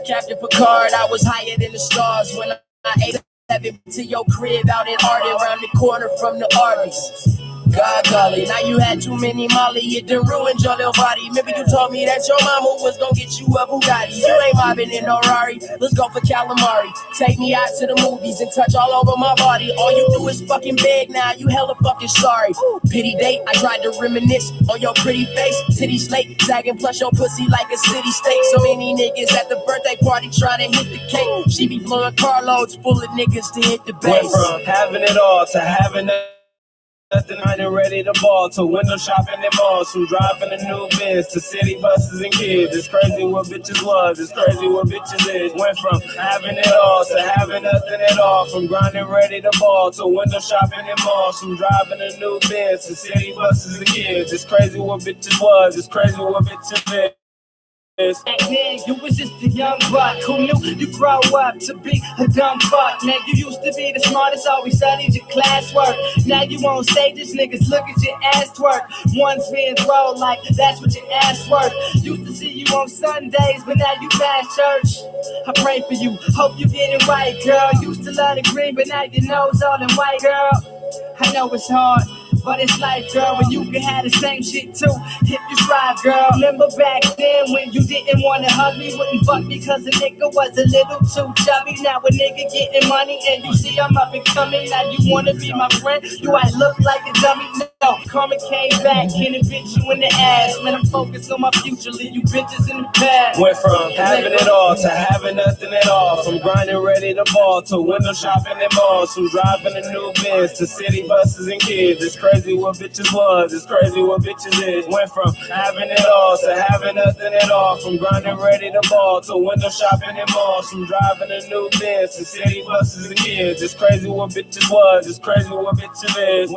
Captain Picard, I was higher than the stars when I ate 11 to your crib out in Arden, around the corner from the Arby's. God golly, now you had too many Molly, it done ruined your little body. Remember you told me that your mama was gonna get you a Bugatti. You ain't mobbing in no Rari, let's go for calamari. Take me out to the movies and touch all over my body. All you do is fucking beg now, you hella fucking sorry. Pity date, I tried to reminisce on your pretty face. Titty slate, sagging plus your pussy like a city state. So many niggas at the birthday party trying to hit the cake. She be blowing carloads full of niggas to hit the base. Went from having it all to having nothing, I ain't ready to ball, to window shopping in malls, from driving a new Benz to city buses and kids. It's crazy what bitches was, it's crazy what bitches is. Went from having it all to having nothing at all, from grinding ready to ball to window shopping in malls, from driving a new Benz to city buses and kids. It's crazy what bitches was, it's crazy what bitches is. Back then, you was just a young buck who knew you grow up to be a dumb fuck. Now you used to be the smartest, always studied your classwork. Now you on stages, niggas look at your ass twerk. One's being thrown like that's what your ass work. Used to see you on Sundays, but now you past church. I pray for you, hope you get it right, girl. Used to love the green, but now your nose all in white, girl. I know it's hard, but it's life, girl, when you can have the same shit too, if you strive, girl. Remember back then when you didn't want to hug me, wouldn't fuck me cause a nigga was a little too chubby. Now a nigga getting money and you see I'm up and coming. Now you wanna be my friend, you I look like a dummy. No, karma came back and it bit you in the ass. Man, I'm focused on my future, leave you bitches in the past. Went from having it all to having nothing at all, from grinding ready to ball to window shopping in malls, from driving a new Benz to city buses and kids. It's crazy what bitches was, it's crazy what bitches is. Went from having it all to having nothing at all, from grinding ready to ball to window shopping in malls, from driving a new Benz to city buses and kids. It's crazy what bitches was, it's crazy what bitches is.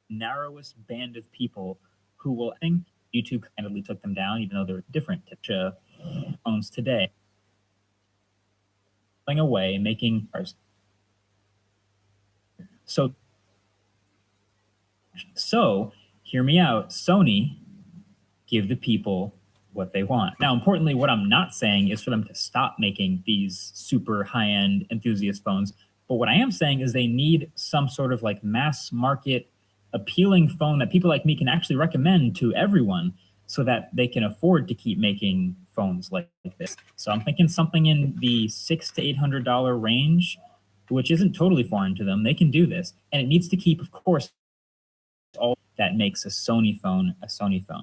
Narrowest band of people who will think YouTube kindly took them down, even though they're different phones today. Going away, making ours. So hear me out. Sony, give the people what they want. Now, importantly, what I'm not saying is for them to stop making these super high-end enthusiast phones. But what I am saying is they need some sort of like mass market appealing phone that people like me can actually recommend to everyone so that they can afford to keep making phones like this. So I'm thinking something in the $600 to $800 range, which isn't totally foreign to them. They can do this. And it needs to keep, of course, all that makes a Sony phone,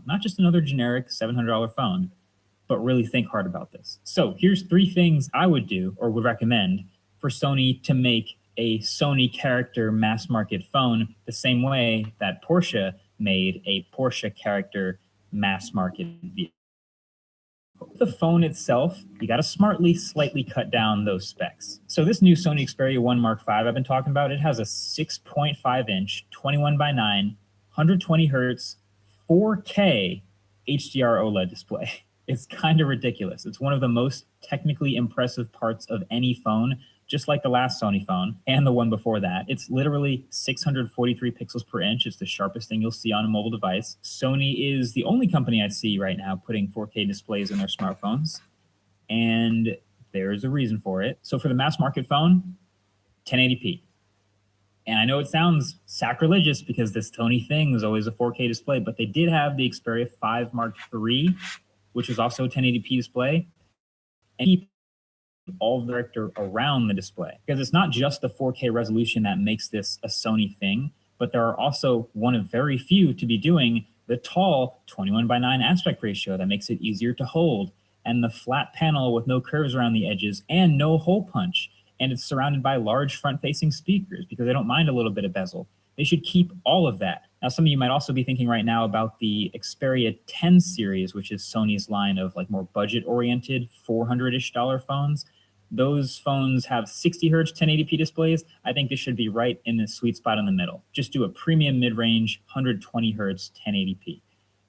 not just another generic $700 phone, but really think hard about this. So here's 3 things I would do or would recommend for Sony to make a Sony character mass market phone the same way that Porsche made a Porsche character mass market vehicle. The phone itself, you got to slightly cut down those specs. So this new Sony Xperia 1 Mark V I've been talking about, it has a 6.5 inch, 21 by 9, 120 hertz, 4K HDR OLED display. It's kind of ridiculous. It's one of the most technically impressive parts of any phone, just like the last Sony phone and the one before that. It's literally 643 pixels per inch. It's the sharpest thing you'll see on a mobile device. Sony is the only company I see right now putting 4K displays in their smartphones, and there's a reason for it. So for the mass market phone, 1080p. And I know it sounds sacrilegious because this Sony thing is always a 4K display, but they did have the Xperia 5 Mark III, which was also a 1080p display, and keep all the director around the display, because it's not just the 4K resolution that makes this a Sony thing, but there are also one of very few to be doing the tall 21 by 9 aspect ratio that makes it easier to hold, and the flat panel with no curves around the edges and no hole punch. And it's surrounded by large front-facing speakers because they don't mind a little bit of bezel. They should keep all of that. Now, some of you might also be thinking right now about the Xperia 10 series, which is Sony's line of like more budget-oriented $400-ish phones. Those phones have 60 hertz 1080p displays. I think this should be right in the sweet spot in the middle. Just do a premium mid-range 120 hertz 1080p.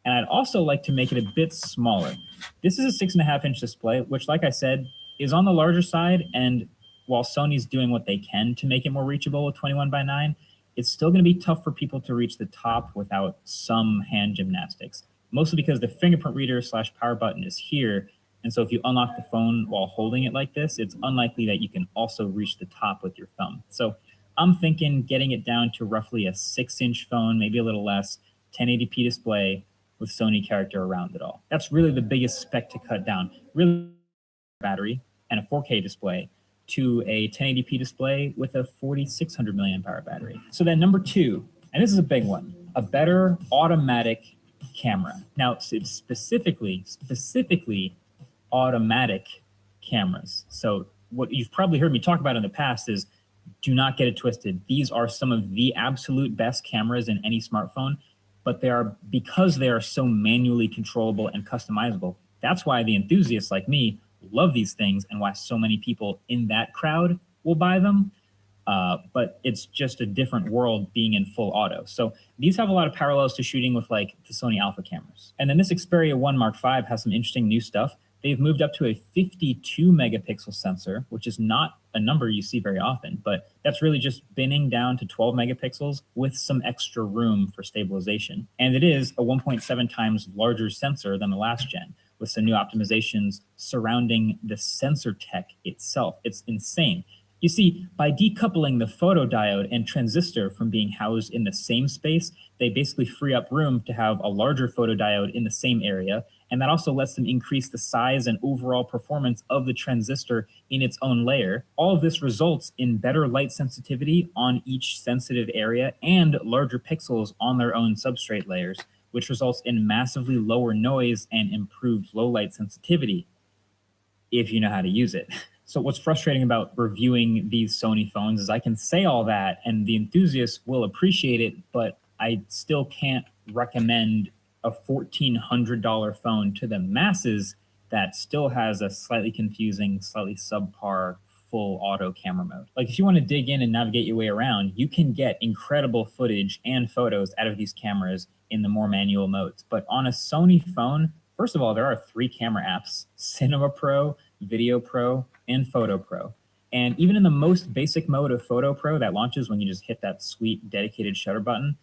And I'd also like to make it a bit smaller. This is a 6.5 inch display, which, like I said, is on the larger side. And while Sony's doing what they can to make it more reachable with 21 by 9, it's still going to be tough for people to reach the top without some hand gymnastics, mostly because the fingerprint reader / power button is here, And so if you unlock the phone while holding it like this, it's unlikely that you can also reach the top with your thumb. So I'm thinking getting it down to roughly a 6-inch phone, maybe a little less, 1080p display with Sony character around it all. That's really the biggest spec to cut down. Really battery and a 4K display to a 1080p display with a 4600 milliamp hour battery. So then number 2, and this is a big one, a better automatic camera. Now it's specifically automatic cameras. So what you've probably heard me talk about in the past is, do not get it twisted. These are some of the absolute best cameras in any smartphone, but because they are so manually controllable and customizable. That's why the enthusiasts like me love these things and why so many people in that crowd will buy them. But it's just a different world being in full auto. So these have a lot of parallels to shooting with like the Sony Alpha cameras. And then this Xperia 1 Mark V has some interesting new stuff. They've moved up to a 52 megapixel sensor, which is not a number you see very often, but that's really just binning down to 12 megapixels with some extra room for stabilization. And it is a 1.7 times larger sensor than the last gen, with some new optimizations surrounding the sensor tech itself. It's insane. You see, by decoupling the photodiode and transistor from being housed in the same space, they basically free up room to have a larger photodiode in the same area, and that also lets them increase the size and overall performance of the transistor in its own layer. All of this results in better light sensitivity on each sensitive area and larger pixels on their own substrate layers, which results in massively lower noise and improved low light sensitivity, if you know how to use it. So what's frustrating about reviewing these Sony phones is I can say all that and the enthusiasts will appreciate it, but I still can't recommend a $1,400 phone to the masses that still has a slightly confusing, slightly subpar full auto camera mode. Like if you want to dig in and navigate your way around, you can get incredible footage and photos out of these cameras in the more manual modes. But on a Sony phone, first of all, there are 3 camera apps: Cinema Pro, Video Pro, and Photo Pro. And even in the most basic mode of Photo Pro that launches when you just hit that sweet dedicated shutter button,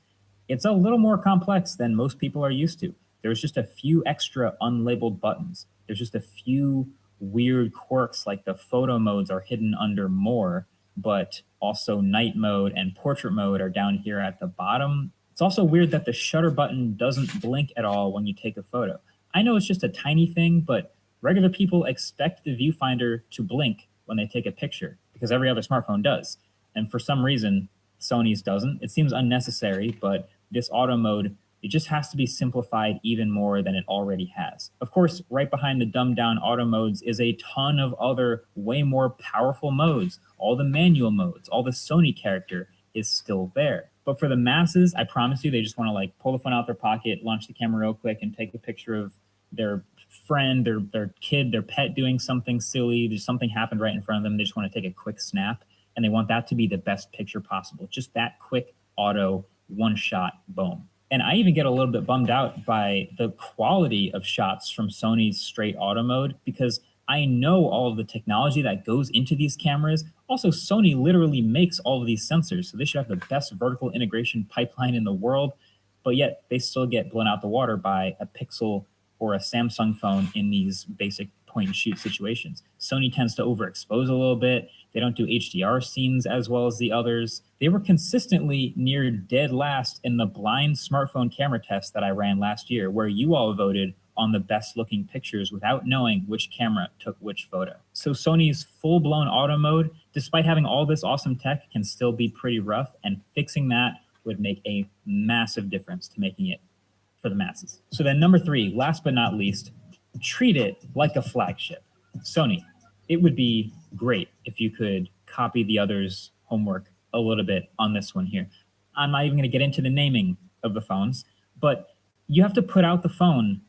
it's a little more complex than most people are used to. There's just a few extra unlabeled buttons. There's just a few weird quirks, like the photo modes are hidden under more, but also night mode and portrait mode are down here at the bottom. It's also weird that the shutter button doesn't blink at all when you take a photo. I know it's just a tiny thing, but regular people expect the viewfinder to blink when they take a picture because every other smartphone does. And for some reason, Sony's doesn't. It seems unnecessary, but this auto mode, it just has to be simplified even more than it already has. Of course, right behind the dumbed down auto modes is a ton of other way more powerful modes. All the manual modes, all the Sony character is still there. But for the masses, I promise you, they just want to like pull the phone out their pocket, launch the camera real quick and take a picture of their friend, their kid, their pet doing something silly. There's something happened right in front of them. They just want to take a quick snap and they want that to be the best picture possible. Just that quick auto, one shot, boom. And I even get a little bit bummed out by the quality of shots from Sony's straight auto mode because I know all of the technology that goes into these cameras. Also, Sony literally makes all of these sensors, so they should have the best vertical integration pipeline in the world, but yet they still get blown out the water by a Pixel or a Samsung phone in these basic point and shoot situations. Sony tends to overexpose a little bit. They don't do HDR scenes as well as the others. They were consistently near dead last in the blind smartphone camera test that I ran last year, where you all voted on the best looking pictures without knowing which camera took which photo. So Sony's full-blown auto mode, despite having all this awesome tech, can still be pretty rough, and fixing that would make a massive difference to making it for the masses. So then number 3, last but not least, treat it like a flagship. Sony, it would be great if you could copy the others' homework a little bit on this one here. I'm not even going to get into the naming of the phones, but you have to put out the phone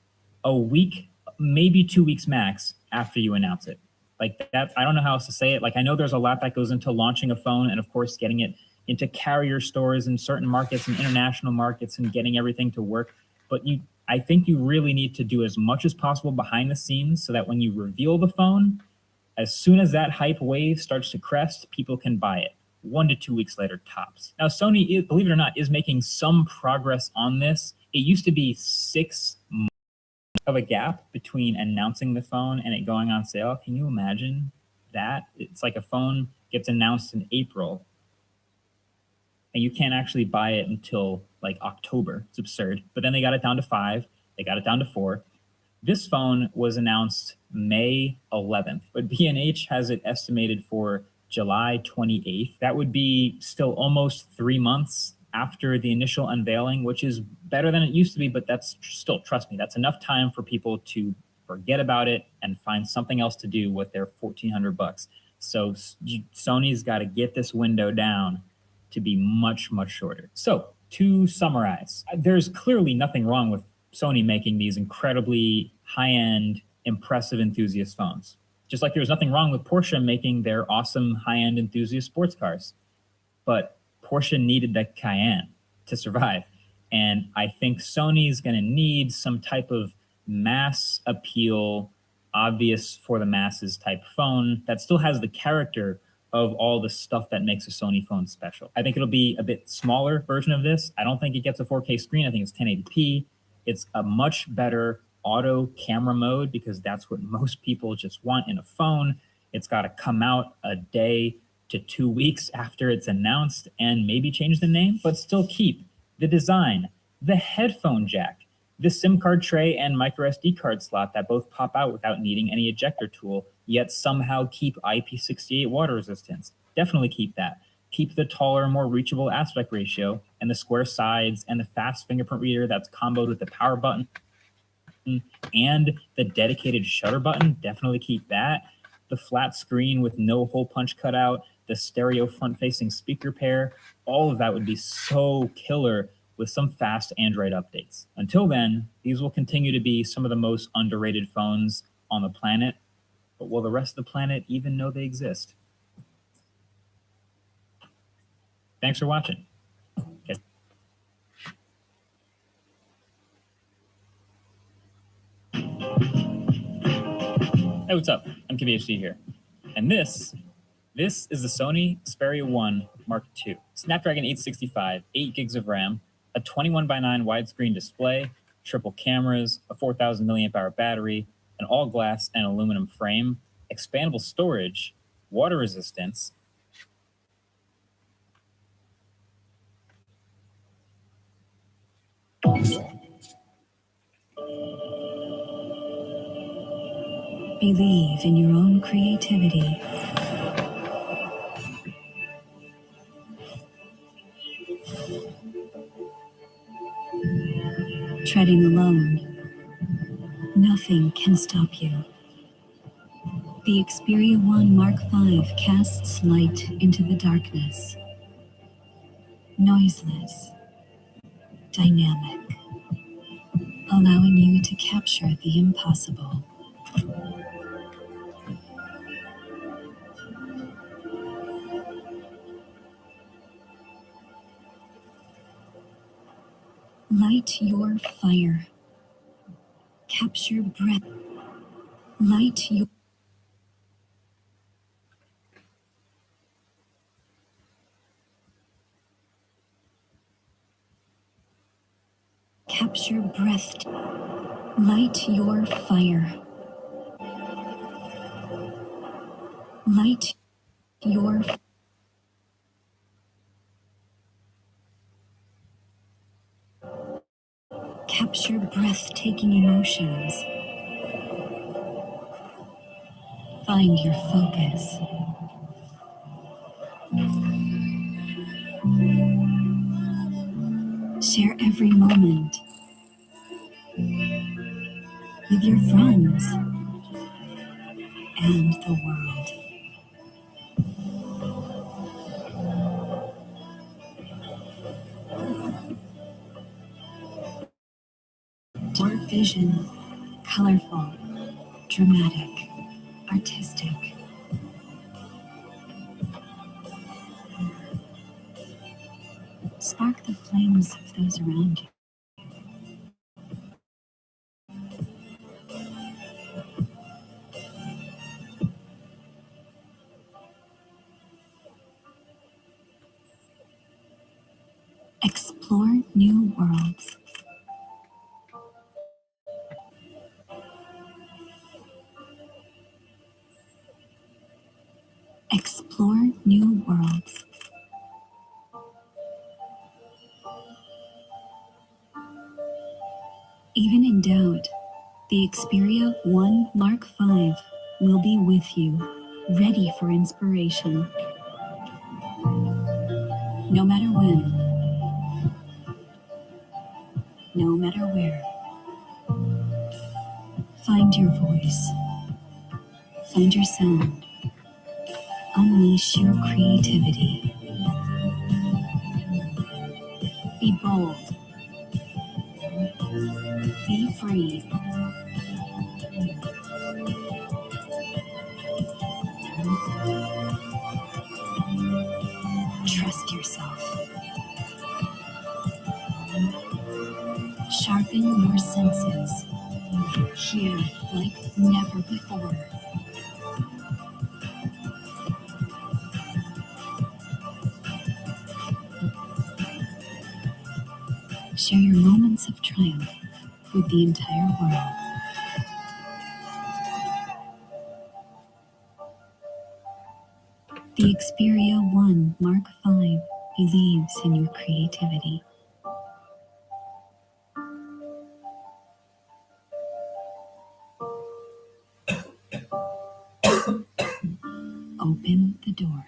a week, maybe 2 weeks max after you announce it. Like that, I don't know how else to say it. Like I know there's a lot that goes into launching a phone and of course getting it into carrier stores in certain markets and international markets and getting everything to work. But I think you really need to do as much as possible behind the scenes so that when you reveal the phone, as soon as that hype wave starts to crest, people can buy it 1 to 2 weeks later tops. Now, Sony, believe it or not, is making some progress on this. It used to be 6 months of a gap between announcing the phone and it going on sale. Can you imagine that? It's like a phone gets announced in April and you can't actually buy it until like October. It's absurd. But then they got it down to 5, they got it down to 4. This phone was announced May 11th, but B&H has it estimated for July 28th. That would be still almost 3 months after the initial unveiling, which is better than it used to be, but that's still, trust me, that's enough time for people to forget about it and find something else to do with their $1,400. So Sony's got to get this window down to be much, much shorter. So to summarize, there's clearly nothing wrong with Sony making these incredibly high-end, impressive enthusiast phones. Just like there was nothing wrong with Porsche making their awesome high-end enthusiast sports cars. But Porsche needed the Cayenne to survive. And I think Sony's going to need some type of mass appeal, obvious for the masses type phone that still has the character of all the stuff that makes a Sony phone special. I think it'll be a bit smaller version of this. I don't think it gets a 4K screen. I think it's 1080p. It's a much better auto camera mode because that's what most people just want in a phone. It's got to come out a day to 2 weeks after it's announced and maybe change the name, but still keep the design, the headphone jack, the SIM card tray and micro SD card slot that both pop out without needing any ejector tool, yet somehow keep IP68 water resistance. Definitely keep that. Keep the taller, more reachable aspect ratio and the square sides and the fast fingerprint reader that's comboed with the power button and the dedicated shutter button. Definitely keep that. The flat screen with no hole punch cutout, the stereo front-facing speaker pair, all of that would be so killer with some fast Android updates. Until then, these will continue to be some of the most underrated phones on the planet, but will the rest of the planet even know they exist? Thanks for watching. Okay. Hey, what's up? I'm KBHD here. And this is the Sony Xperia 1 Mark II. Snapdragon 865, 8 gigs of RAM, a 21:9 widescreen display, triple cameras, a 4,000 milliamp hour battery, an all glass and aluminum frame, expandable storage, water resistance, Believe in your own creativity. Treading alone, nothing can stop you. The Xperia 1 Mark V casts light into the darkness. Noiseless, dynamic, allowing you to capture the impossible. Light your fire. Capture breath. Light your... Capture breath. Light your fire. Light your... Capture breathtaking emotions. Find your focus. Share every moment with your friends and the world. Dark vision, colorful, dramatic, artistic. Spark the flames of those around you. Explore new worlds. Explore new worlds. Even in doubt, the Xperia 1 Mark V will be with you, ready for inspiration. No matter when, no matter where. Find your voice. Find your sound. Unleash your creativity. Be bold. Be free. Trust yourself. Sharpen your senses. Hear like never before. Share your moments of triumph with the entire world. The Xperia 1 Mark V believes in your creativity. Open the door.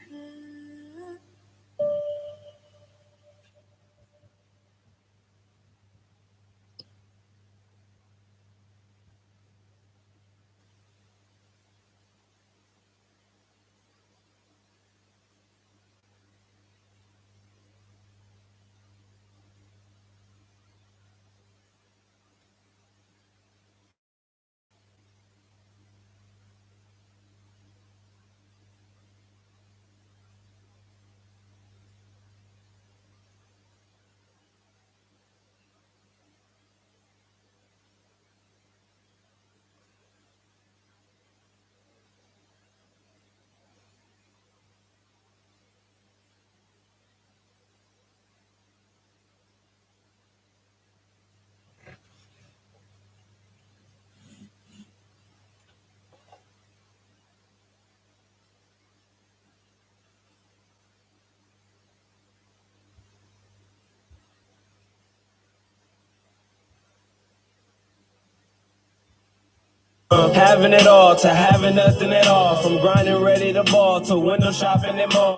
Having it all to having nothing at all. From grinding ready to ball to window shopping and more.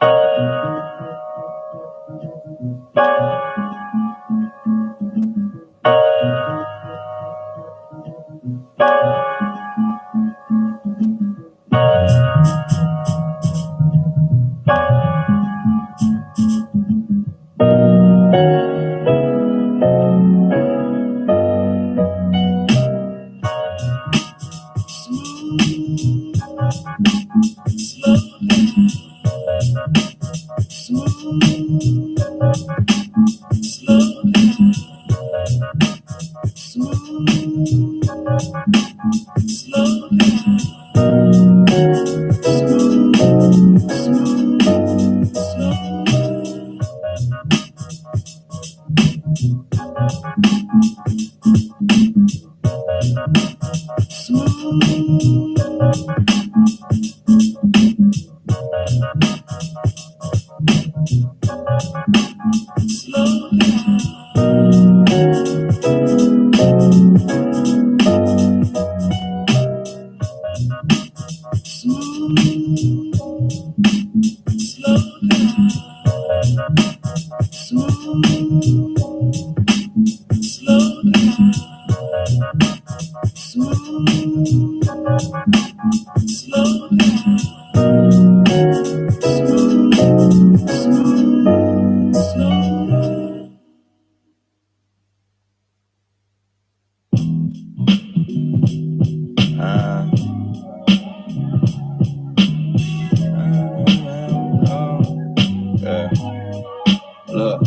Look.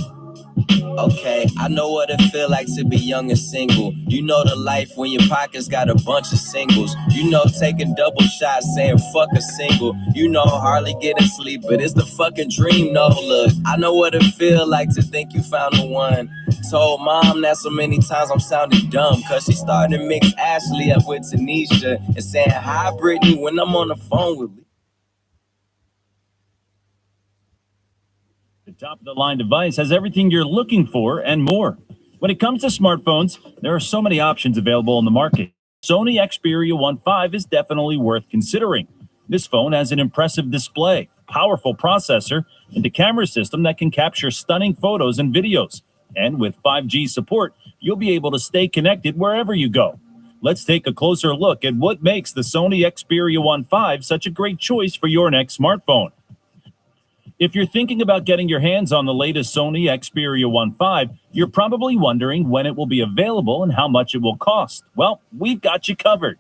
Okay, I know what it feel like to be young and single. You know the life when your pockets got a bunch of singles. You know taking double shots saying fuck a single. You know hardly getting sleep, but it's the fucking dream. No, look, I know what it feel like to think you found the one. Told mom that so many times I'm sounding dumb, cause she started to mix Ashley up with Tanisha and saying hi Brittany when I'm on the phone with me. top-of-the-line device has everything you're looking for and more. When it comes to smartphones, there are so many options available in the market. Sony Xperia 1.5 is definitely worth considering. This phone has an impressive display, powerful processor, and a camera system that can capture stunning photos and videos. And with 5G support, you'll be able to stay connected wherever you go. Let's take a closer look at what makes the Sony Xperia 1.5 such a great choice for your next smartphone. If you're thinking about getting your hands on the latest Sony Xperia 1.5, you're probably wondering when it will be available and how much it will cost. Well, we've got you covered.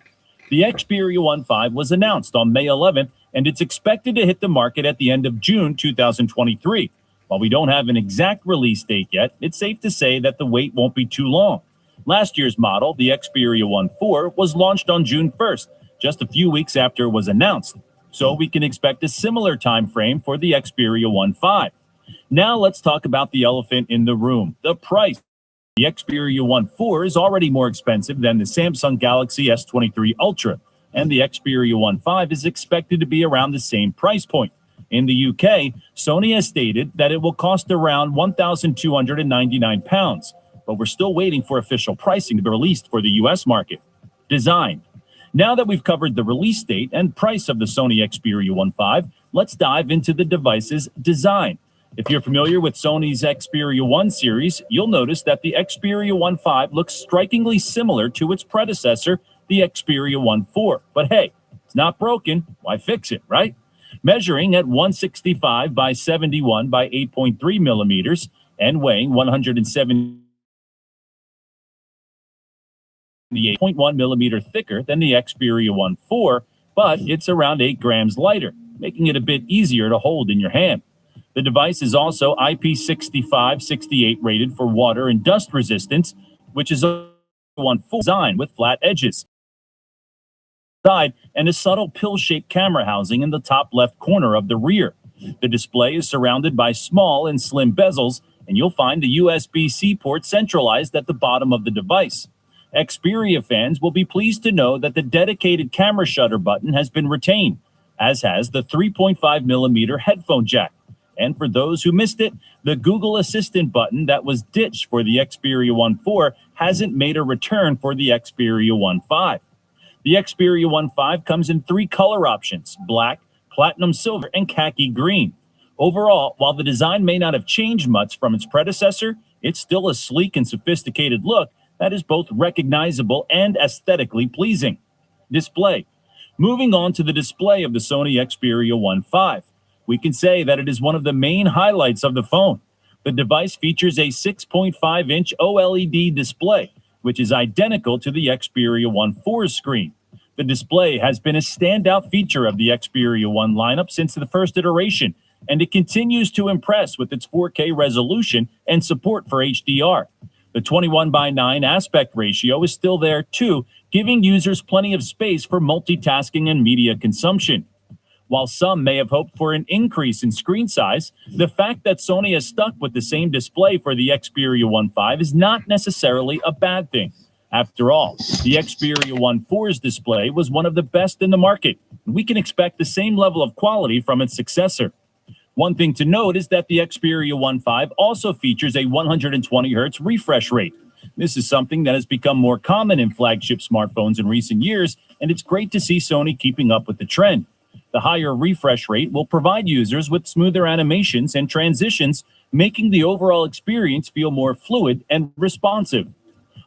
The Xperia 1.5 was announced on May 11th, and it's expected to hit the market at the end of June 2023. While we don't have an exact release date yet, it's safe to say that the wait won't be too long. Last year's model, the Xperia 1.4, was launched on June 1st, just a few weeks after it was announced. So we can expect a similar time frame for the Xperia 1.5. Now let's talk about the elephant in the room, the price. The Xperia 1.4 is already more expensive than the Samsung Galaxy S23 Ultra, and the Xperia 1.5 is expected to be around the same price point. In the UK, Sony has stated that it will cost around £1,299, but we're still waiting for official pricing to be released for the US market. Design. Now that we've covered the release date and price of the Sony Xperia 1.5, let's dive into the device's design. If you're familiar with Sony's Xperia 1 series, you'll notice that the Xperia 1.5 looks strikingly similar to its predecessor, the Xperia 1.4. But hey, it's not broken. Why fix it, right? Measuring at 165 by 71 by 8.3 millimeters and weighing 170. The 8.1 millimeter thicker than the Xperia 1.4, but it's around 8 grams lighter, making it a bit easier to hold in your hand. The device is also IP65-68 rated for water and dust resistance, which is a full design with flat edges side and a subtle pill-shaped camera housing in the top left corner of the rear. The display is surrounded by small and slim bezels, and you'll find the USB-C port centralized at the bottom of the device. Xperia fans will be pleased to know that the dedicated camera shutter button has been retained, as has the 3.5 millimeter headphone jack. And for those who missed it, the Google Assistant button that was ditched for the Xperia 1.4 hasn't made a return for the Xperia 1.5. The Xperia 1.5 comes in 3 color options: black, platinum silver, and khaki green. Overall, while the design may not have changed much from its predecessor, it's still a sleek and sophisticated look that is both recognizable and aesthetically pleasing. Display. Moving on to the display of the Sony Xperia 1.5, we can say that it is one of the main highlights of the phone. The device features a 6.5-inch OLED display, which is identical to the Xperia 1.4's screen. The display has been a standout feature of the Xperia 1 lineup since the first iteration, and it continues to impress with its 4K resolution and support for HDR. The 21:9 aspect ratio is still there too, giving users plenty of space for multitasking and media consumption. While some may have hoped for an increase in screen size, the fact that Sony has stuck with the same display for the Xperia 1.5 is not necessarily a bad thing. After all, the Xperia 1.4's display was one of the best in the market, and we can expect the same level of quality from its successor. One thing to note is that the Xperia 1.5 also features a 120 Hz refresh rate. This is something that has become more common in flagship smartphones in recent years, and it's great to see Sony keeping up with the trend. The higher refresh rate will provide users with smoother animations and transitions, making the overall experience feel more fluid and responsive.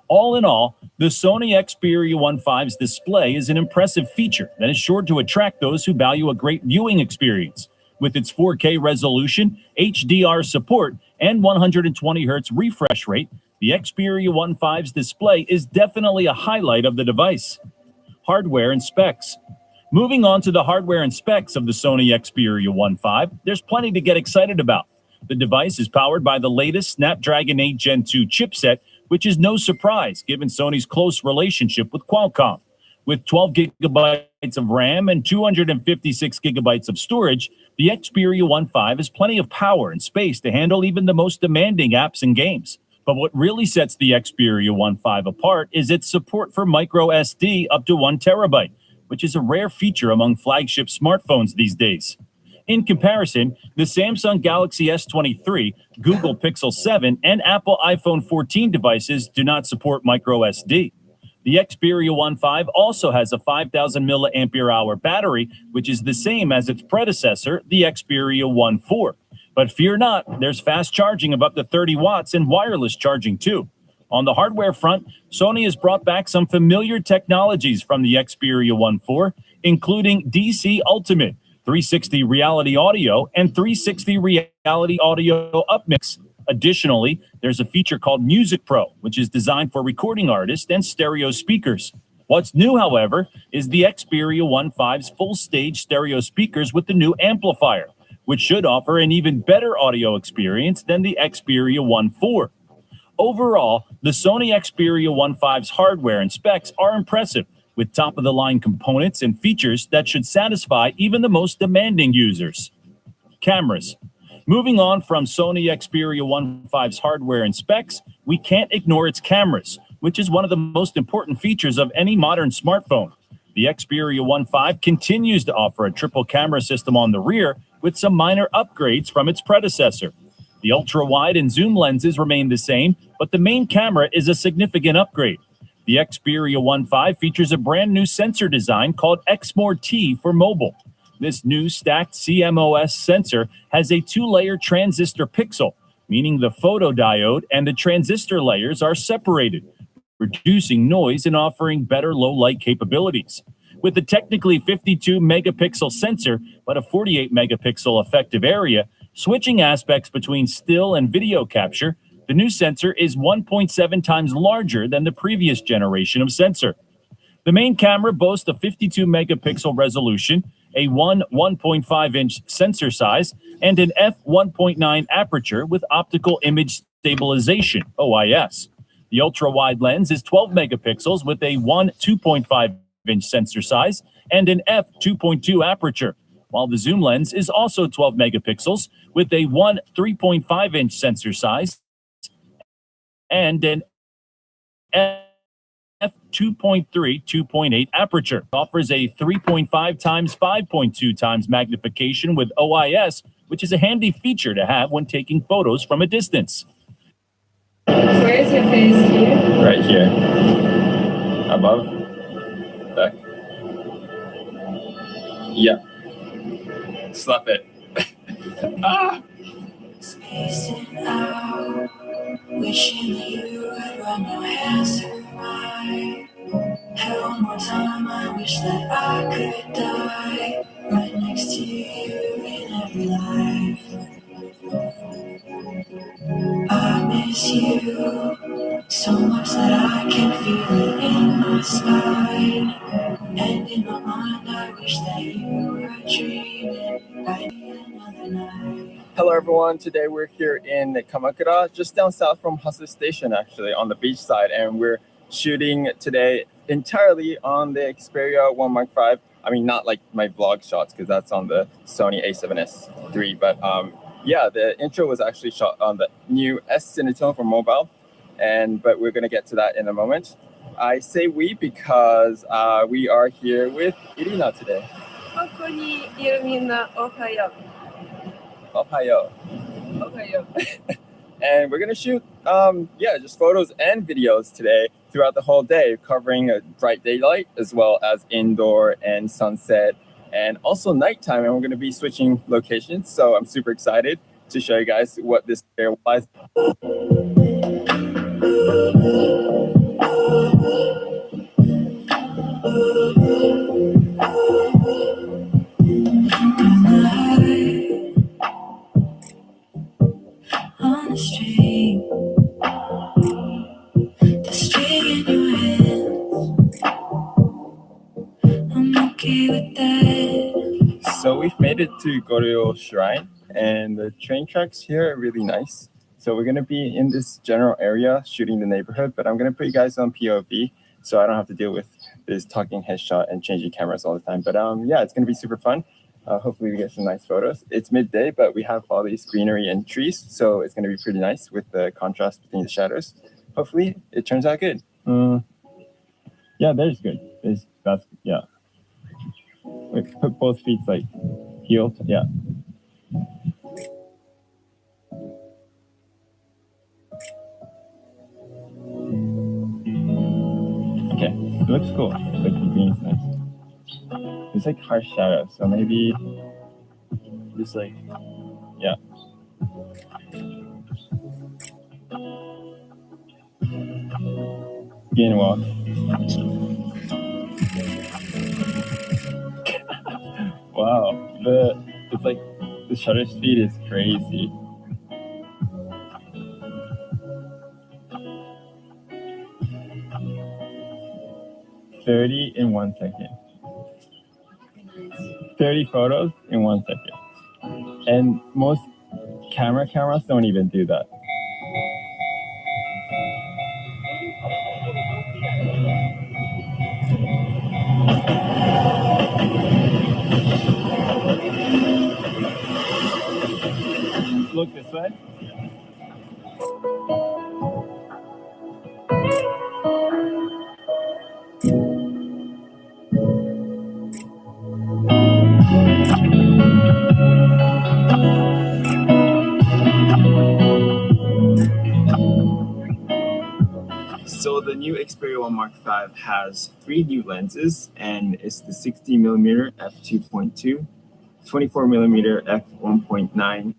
All in all, the Sony Xperia 1.5's display is an impressive feature that is sure to attract those who value a great viewing experience. With its 4K resolution, HDR support, and 120 Hz refresh rate, the Xperia 1.5's display is definitely a highlight of the device. Hardware and specs. Moving on to the hardware and specs of the Sony Xperia 1.5, there's plenty to get excited about. The device is powered by the latest Snapdragon 8 Gen 2 chipset, which is no surprise given Sony's close relationship with Qualcomm. With 12 gigabytes of RAM and 256 gigabytes of storage, the Xperia 1.5 has plenty of power and space to handle even the most demanding apps and games. But what really sets the Xperia 1.5 apart is its support for micro SD up to 1 terabyte, which is a rare feature among flagship smartphones these days. In comparison, the Samsung Galaxy S23, Google Pixel 7, and Apple iPhone 14 devices do not support micro SD. The Xperia 1.5 also has a 5,000 milliampere hour battery, which is the same as its predecessor, the Xperia 1.4. But fear not, there's fast charging of up to 30 watts and wireless charging too. On the hardware front, Sony has brought back some familiar technologies from the Xperia 1.4, including DC Ultimate, 360 Reality Audio, and 360 Reality Audio Upmix. Additionally, there's a feature called Music Pro, which is designed for recording artists and stereo speakers. What's new, however, is the Xperia 1.5's full-stage stereo speakers with the new amplifier, which should offer an even better audio experience than the Xperia 1.4. Overall, the Sony Xperia 1.5's hardware and specs are impressive, with top-of-the-line components and features that should satisfy even the most demanding users. Cameras. Moving on from Sony Xperia 1.5's hardware and specs, we can't ignore its cameras, which is one of the most important features of any modern smartphone. The Xperia 1.5 continues to offer a triple camera system on the rear with some minor upgrades from its predecessor. The ultra-wide and zoom lenses remain the same, but the main camera is a significant upgrade. The Xperia 1.5 features a brand new sensor design called X-More-T for mobile. This new stacked CMOS sensor has a two-layer transistor pixel, meaning the photodiode and the transistor layers are separated, reducing noise and offering better low-light capabilities. With a technically 52-megapixel sensor, but a 48-megapixel effective area, switching aspects between still and video capture, the new sensor is 1.7 times larger than the previous generation of sensor. The main camera boasts a 52-megapixel resolution, a 1.5-inch sensor size, and an f1.9 aperture with optical image stabilization, OIS. The ultra-wide lens is 12 megapixels with a 2.5-inch sensor size and an f2.2 aperture, while the zoom lens is also 12 megapixels with a 3.5-inch sensor size and an f2.3 2.8 aperture. Offers a 3.5 times 5.2 times magnification with OIS, which is a handy feature to have when taking photos from a distance. Where is your face here? Right here. Above. Back. Yeah. Slap it. Ah! Spacing out, wishing that you would run your hands through mine. Hell, one more time, I wish that I could die right next to you in every life. I miss you so much that I can feel it in my spine. And in my mind, I wish that you were dreaming by another night. Hello everyone, today we're here in Kamakura, just down south from Hasu Station actually, on the beach side, and we're shooting today entirely on the Xperia 1 Mark V. I mean, not like my vlog shots because that's on the Sony a7S III, but yeah, the intro was actually shot on the new S Cinetone for mobile, but we're going to get to that in a moment. I say we because we are here with Irina today. Ohayo. And we're going to shoot, just photos and videos today throughout the whole day, covering bright daylight as well as indoor and sunset and also nighttime. And we're going to be switching locations. So I'm super excited to show you guys what this area was. On the string, the string in your hands. I'm okay with that. So we've made it to Goryo Shrine, and the train tracks here are really nice. So we're going to be in this general area shooting the neighborhood, but I'm going to put you guys on POV so I don't have to deal with this talking headshot and changing cameras all the time. But yeah, it's going to be super fun. Hopefully we get some nice photos. It's midday, but we have all these greenery and trees, so it's going to be pretty nice with the contrast between the shadows. Hopefully it turns out good. Yeah, there's good. Yeah. Wait, put both feet like heeled. Yeah. cool. Like the green's nice. It's like harsh shadow, so maybe just like, yeah. Gain walk. Wow, it's like the shutter speed is crazy. "30 in 1 second. 30 photos in 1 second. And most cameras don't even do that. Look this way. So the new Xperia 1 Mark V has 3 new lenses, and it's the 60mm f2.2, 24mm f1.9.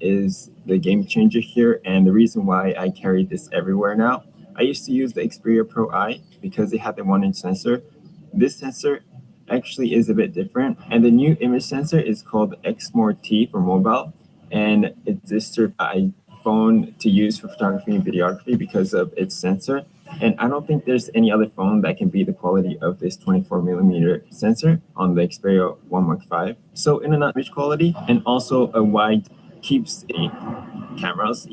Is the game changer here, and the reason why I carry this everywhere now. I used to use the Xperia Pro I because they had the 1-inch sensor. This sensor actually is a bit different, and the new image sensor is called Exmor T for mobile, and it's this phone to use for photography and videography because of its sensor. And I don't think there's any other phone that can be the quality of this 24mm sensor on the Xperia 1 Mark V. So in a image quality, and also a wide keeps a cameras.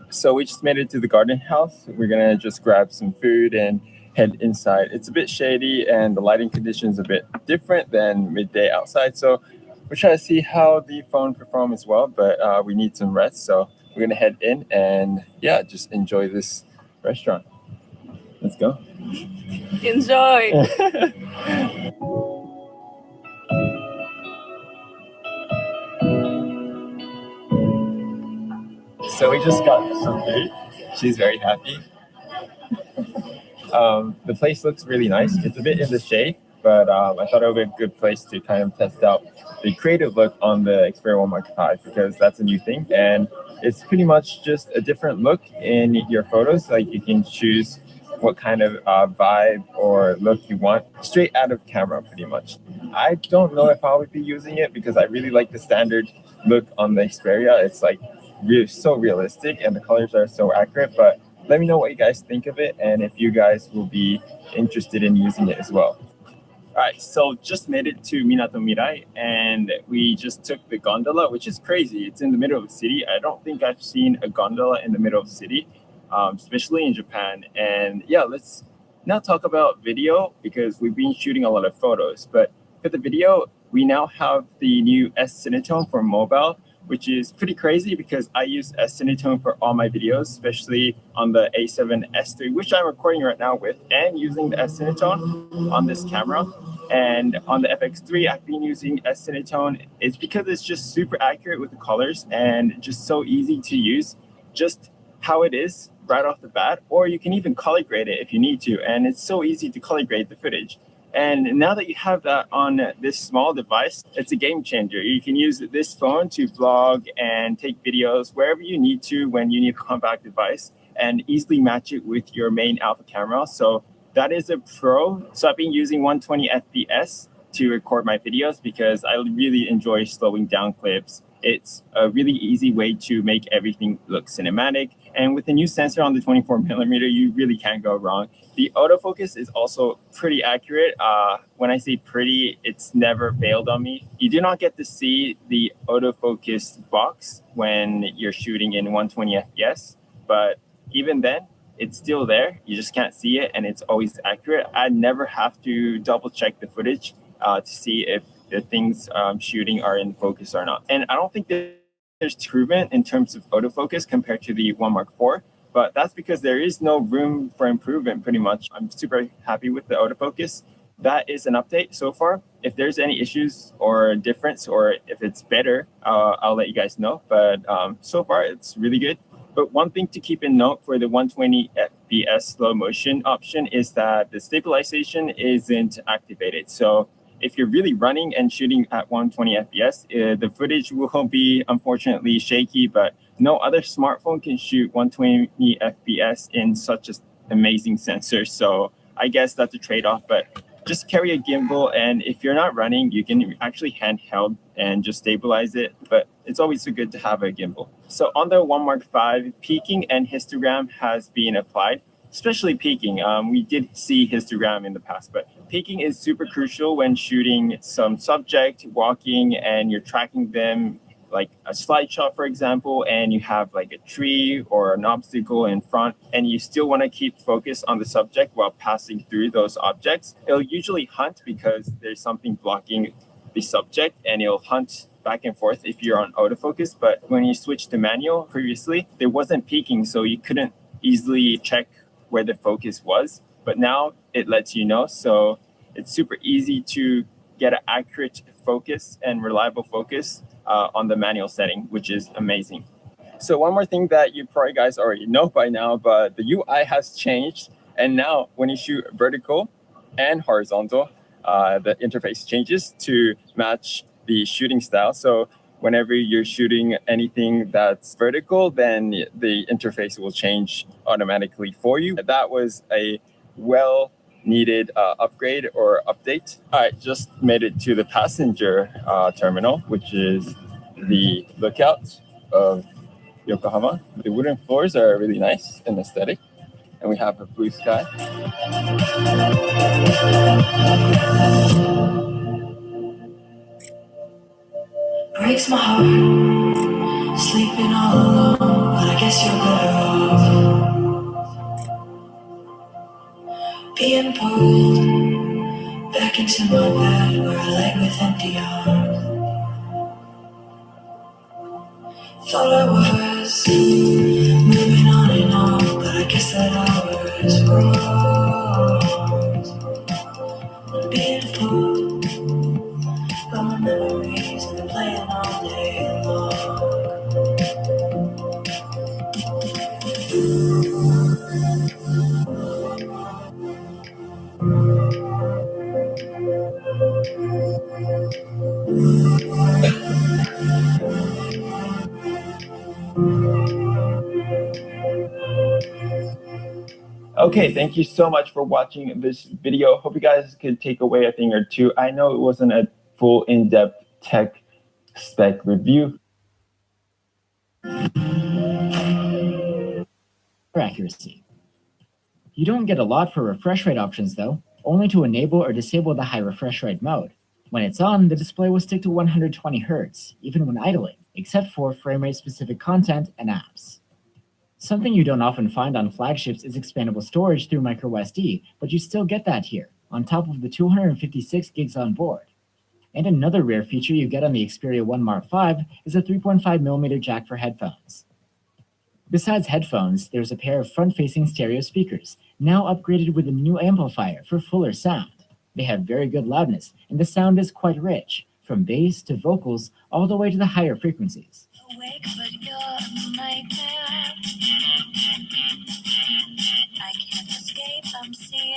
So we just made it to the garden house. We're gonna just grab some food and head inside. It's a bit shady and the lighting conditions a bit different than midday outside. So we're trying to see how the phone performs as well, but we need some rest. So we're gonna head in and yeah, just enjoy this restaurant. Let's go. Enjoy. So we just got some food. She's very happy. The place looks really nice. It's a bit in the shade, but I thought it would be a good place to kind of test out the creative look on the Xperia 1 Mark V because that's a new thing. And it's pretty much just a different look in your photos. Like you can choose what kind of vibe or look you want straight out of camera pretty much. I don't know if I would be using it because I really like the standard look on the Xperia. It's like so realistic and the colors are so accurate, but let me know what you guys think of it and if you guys will be interested in using it as well. All right, so just made it to Minato Mirai and we just took the gondola, which is crazy. It's in the middle of the city. I don't think I've seen a gondola in the middle of the city, especially in Japan. And yeah, let's now talk about video because we've been shooting a lot of photos. But for the video, we now have the new S-Cinetone for mobile, which is pretty crazy because I use S-Cinetone for all my videos, especially on the A7S III, which I'm recording right now with, and using the S-Cinetone on this camera. And on the FX3, I've been using S-Cinetone. It's because it's just super accurate with the colors and just so easy to use, just how it is right off the bat, or you can even color grade it if you need to. And it's so easy to color grade the footage. And now that you have that on this small device, it's a game changer. You can use this phone to vlog and take videos wherever you need to when you need a compact device and easily match it with your main alpha camera. So that is a pro. So I've been using 120 FPS to record my videos because I really enjoy slowing down clips. It's a really easy way to make everything look cinematic. And with the new sensor on the 24mm, you really can't go wrong. The autofocus is also pretty accurate. When I say pretty, it's never failed on me. You do not get to see the autofocus box when you're shooting in 120 FPS, but even then, it's still there. You just can't see it, and it's always accurate. I never have to double check the footage to see if the things I'm shooting are in focus or not. And I don't think there's improvement in terms of autofocus compared to the 1 Mark IV, but that's because there is no room for improvement pretty much. I'm super happy with the autofocus. That is an update so far. If there's any issues or difference or if it's better, I'll let you guys know. But so far, it's really good. But one thing to keep in note for the 120 FPS slow motion option is that the stabilization isn't activated. So if you're really running and shooting at 120 FPS, the footage will be unfortunately shaky, but no other smartphone can shoot 120 FPS in such an amazing sensor. So I guess that's a trade-off, but just carry a gimbal, and if you're not running, you can actually handheld and just stabilize it, but it's always so good to have a gimbal. So on the 1 Mark V, peaking and histogram has been applied, especially peaking. We did see histogram in the past, but peaking is super crucial when shooting some subject walking and you're tracking them, like a slide shot, for example, and you have like a tree or an obstacle in front, and you still want to keep focus on the subject while passing through those objects. It'll usually hunt because there's something blocking the subject, and it'll hunt back and forth if you're on autofocus. But when you switch to manual previously, there wasn't peaking, so you couldn't easily check where the focus was. But now it lets you know, so it's super easy to get an accurate focus and reliable focus on the manual setting, which is amazing. So one more thing that you probably guys already know by now, but the UI has changed. And now when you shoot vertical and horizontal, the interface changes to match the shooting style. So whenever you're shooting anything that's vertical, then the interface will change automatically for you. That was a needed upgrade or update. I just made it to the passenger terminal, which is the lookout of Yokohama. The wooden floors are really nice and aesthetic, and we have a blue sky. Breaks my heart, sleeping all alone, but I guess you're better off being pulled back into my bed where I lay with empty arms. Thought I was moving on and on, but I guess that I was wrong. Being pulled by my memories and playing all day long. Okay, thank you so much for watching this video. Hope you guys could take away a thing or two. I know it wasn't a full in-depth tech spec review. Accuracy. You don't get a lot for refresh rate options though, only to enable or disable the high refresh rate mode. When it's on, the display will stick to 120 Hz, even when idling, except for frame rate specific content and apps. Something you don't often find on flagships is expandable storage through microSD, but you still get that here, on top of the 256 gigs on board. And another rare feature you get on the Xperia 1 Mark V is a 3.5mm jack for headphones. Besides headphones, there's a pair of front-facing stereo speakers, now upgraded with a new amplifier for fuller sound. They have very good loudness, and the sound is quite rich, from bass to vocals all the way to the higher frequencies. Awake, but you're a nightmare. I can't escape, I'm seeing.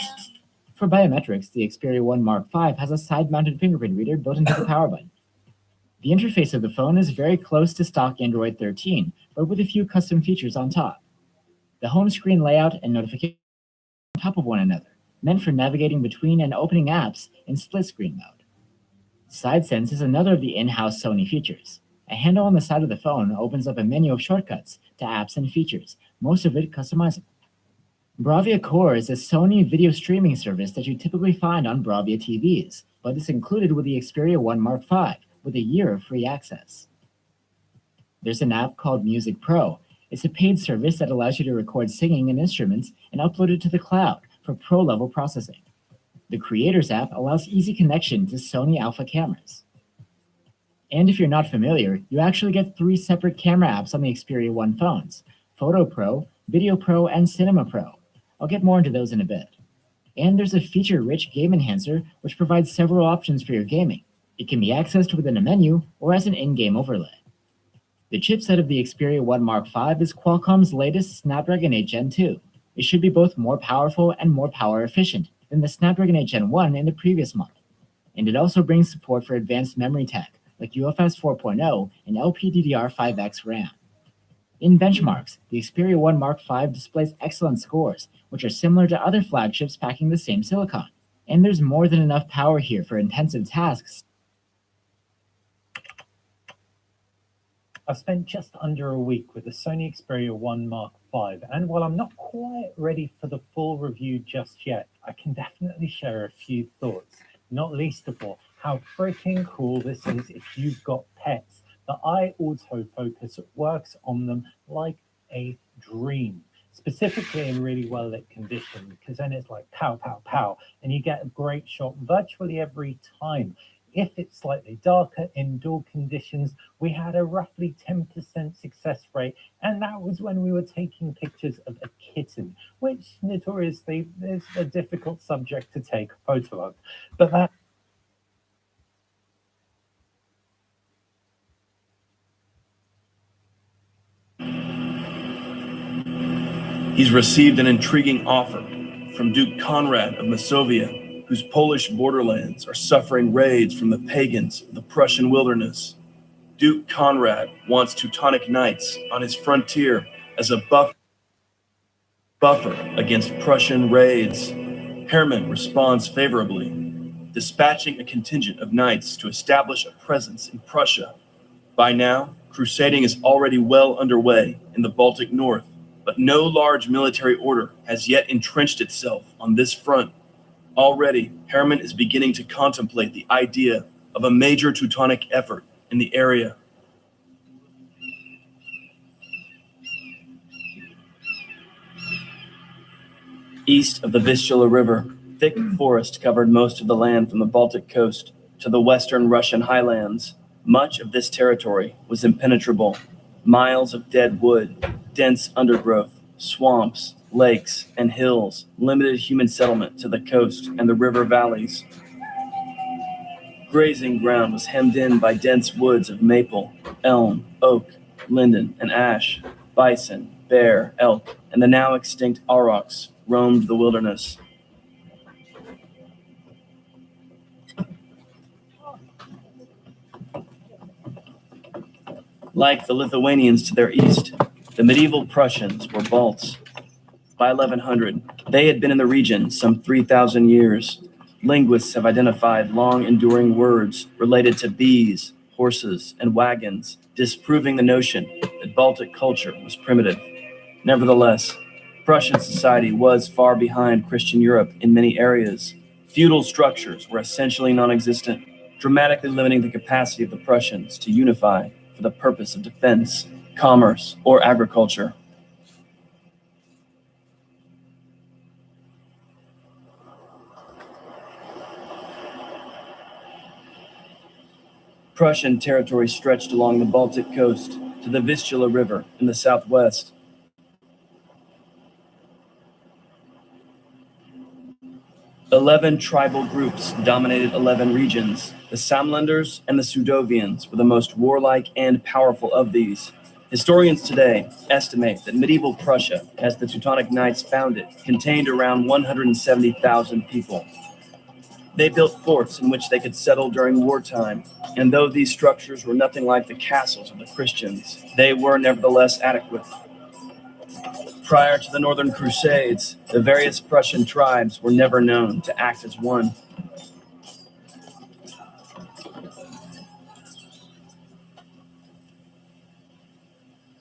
For biometrics, the Xperia 1 Mark V has a side-mounted fingerprint reader built into the power button. The interface of the phone is very close to stock Android 13, but with a few custom features on top. The home screen layout and notifications on top of one another, meant for navigating between and opening apps in split-screen mode. SideSense is another of the in-house Sony features. A handle on the side of the phone opens up a menu of shortcuts to apps and features, most of it customizable. Bravia Core is a Sony video streaming service that you typically find on Bravia TVs, but it's included with the Xperia 1 Mark V with a year of free access. There's an app called Music Pro. It's a paid service that allows you to record singing and instruments and upload it to the cloud for pro-level processing. The Creators app allows easy connection to Sony Alpha cameras. And if you're not familiar, you actually get 3 separate camera apps on the Xperia 1 phones: Photo Pro, Video Pro, and Cinema Pro. I'll get more into those in a bit. And there's a feature-rich game enhancer which provides several options for your gaming. It can be accessed within a menu or as an in-game overlay. The chipset of the Xperia 1 Mark V is Qualcomm's latest Snapdragon 8 Gen 2. It should be both more powerful and more power efficient than the Snapdragon 8 Gen 1 in the previous model. And it also brings support for advanced memory tech like UFS 4.0 and LPDDR5X RAM. In benchmarks, the Xperia 1 Mark V displays excellent scores, which are similar to other flagships packing the same silicon. And there's more than enough power here for intensive tasks. I've spent just under a week with the Sony Xperia 1 Mark V, and while I'm not quite ready for the full review just yet, I can definitely share a few thoughts, not least of all, how freaking cool this is if you've got pets. The eye autofocus works on them like a dream, specifically in really well lit condition, because then it's like pow, pow, pow, and you get a great shot virtually every time. If it's slightly darker indoor conditions, we had a roughly 10% success rate, and that was when we were taking pictures of a kitten, which notoriously is a difficult subject to take a photo of. But that He's received an intriguing offer from Duke Conrad of Masovia, whose Polish borderlands are suffering raids from the pagans of the Prussian wilderness. Duke Conrad wants Teutonic Knights on his frontier as a buffer against Prussian raids. Hermann responds favorably, dispatching a contingent of knights to establish a presence in Prussia. By now, crusading is already well underway in the Baltic North, but no large military order has yet entrenched itself on this front. Already, Hermann is beginning to contemplate the idea of a major Teutonic effort in the area. East of the Vistula River, thick forest covered most of the land from the Baltic coast to the western Russian highlands. Much of this territory was impenetrable. Miles of dead wood, dense undergrowth, swamps, lakes, and hills limited human settlement to the coast and the river valleys. Grazing ground was hemmed in by dense woods of maple, elm, oak, linden, and ash. Bison, bear, elk, and the now extinct aurochs roamed the wilderness. Like the Lithuanians to their east, the medieval Prussians were Balts. By 1100, they had been in the region some 3,000 years. Linguists have identified long-enduring words related to bees, horses, and wagons, disproving the notion that Baltic culture was primitive. Nevertheless, Prussian society was far behind Christian Europe in many areas. Feudal structures were essentially non-existent, dramatically limiting the capacity of the Prussians to unify for the purpose of defense, commerce, or agriculture. Prussian territory stretched along the Baltic coast to the Vistula River in the southwest. Eleven tribal groups dominated 11 regions. The Samlanders and the Sudovians were the most warlike and powerful of these. Historians today estimate that medieval Prussia, as the Teutonic Knights found it, contained around 170,000 people. They built forts in which they could settle during wartime, and though these structures were nothing like the castles of the Christians, they were nevertheless adequate. Prior to the Northern Crusades, the various Prussian tribes were never known to act as one.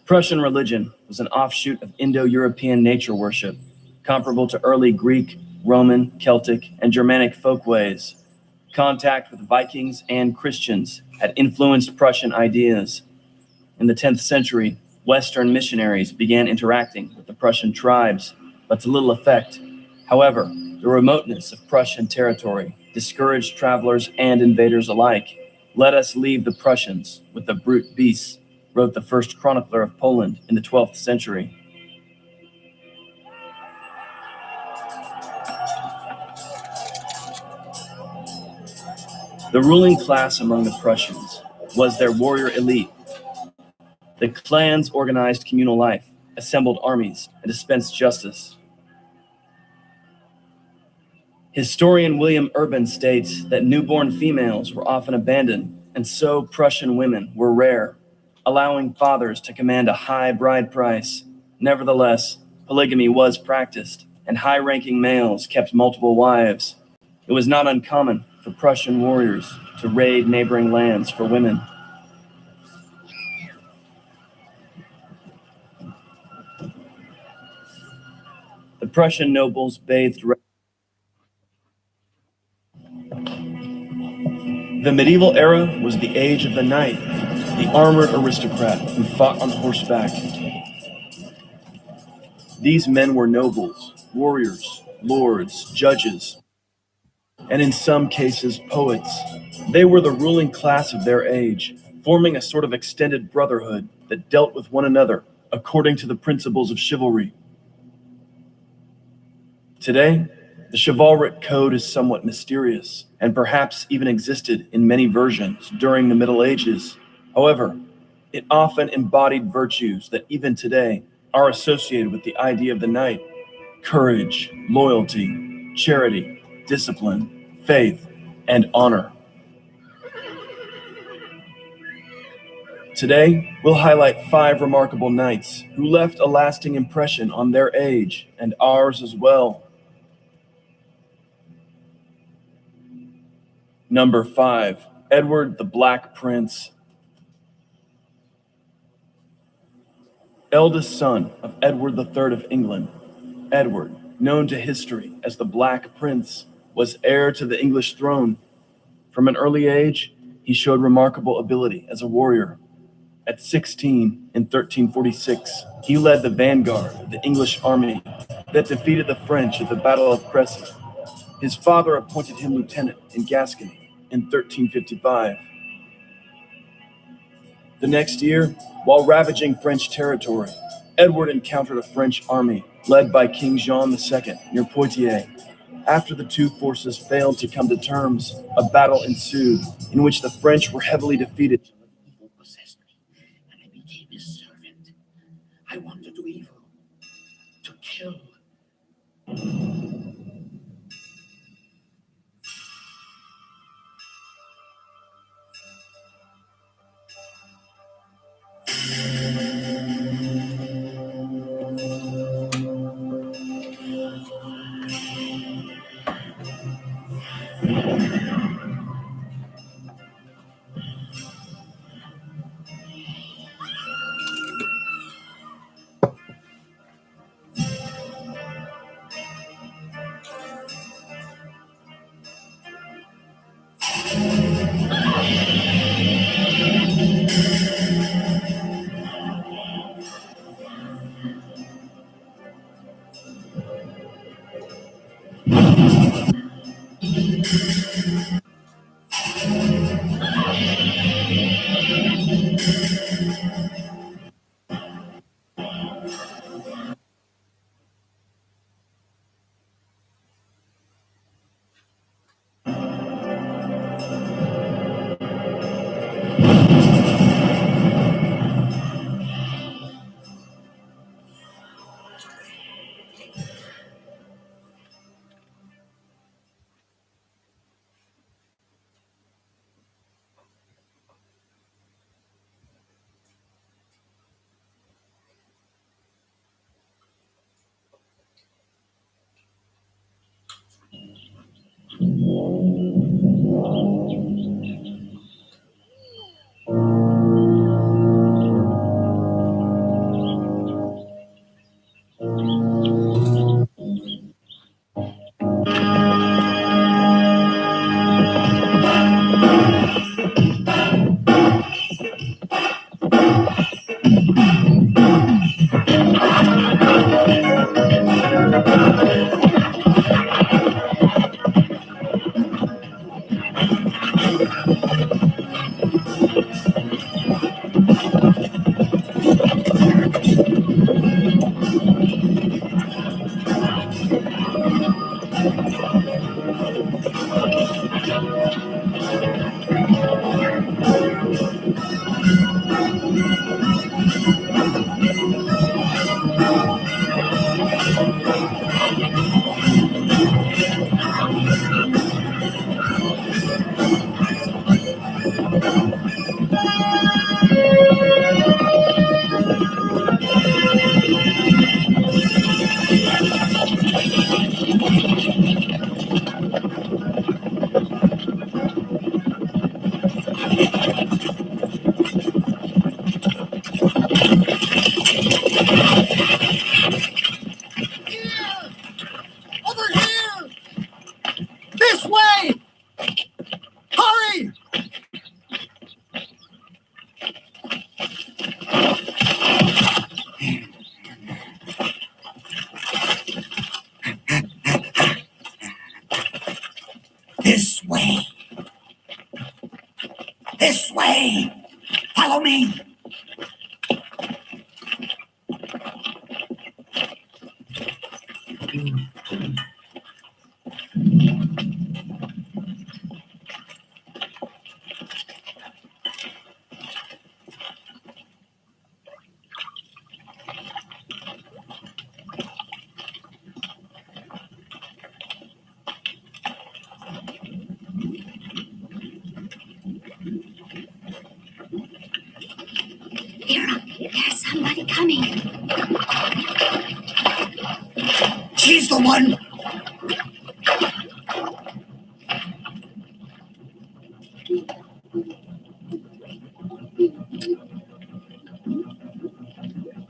Prussian religion was an offshoot of Indo-European nature worship, comparable to early Greek, Roman, Celtic, and Germanic folkways. Contact with Vikings and Christians had influenced Prussian ideas. In the 10th century, Western missionaries began interacting with the Prussian tribes, but to little effect. However, the remoteness of Prussian territory discouraged travelers and invaders alike. "Let us leave the Prussians with the brute beasts," wrote the first chronicler of Poland in the 12th century. The ruling class among the Prussians was their warrior elite. The clans organized communal life, assembled armies, and dispensed justice. Historian William Urban states that newborn females were often abandoned, and so Prussian women were rare, allowing fathers to command a high bride price. Nevertheless, polygamy was practiced, and high-ranking males kept multiple wives. It was not uncommon for Prussian warriors to raid neighboring lands for women. The Prussian nobles bathed. The medieval era was the age of the knight, the armored aristocrat who fought on horseback. These men were nobles, warriors, lords, judges, and in some cases, poets. They were the ruling class of their age, forming a sort of extended brotherhood that dealt with one another according to the principles of chivalry. Today, the chivalric code is somewhat mysterious and perhaps even existed in many versions during the Middle Ages. However, it often embodied virtues that even today are associated with the idea of the knight: courage, loyalty, charity, discipline, faith, and honor. Today, we'll highlight 5 remarkable knights who left a lasting impression on their age and ours as well. Number 5, Edward the Black Prince. Eldest son of Edward III of England, Edward, known to history as the Black Prince, was heir to the English throne. From an early age, he showed remarkable ability as a warrior. At 16, in 1346, he led the vanguard of the English army that defeated the French at the Battle of Crecy. His father appointed him lieutenant in Gascony in 1355. The next year, while ravaging French territory, Edward encountered a French army led by King Jean II near Poitiers. After the two forces failed to come to terms, a battle ensued in which the French were heavily defeated. Evil possessed me, and I became his servant. I want to do evil, to kill. Here! Over here! This way! Hurry! This way. This way. Follow me. Vera, there's somebody coming. She's the one.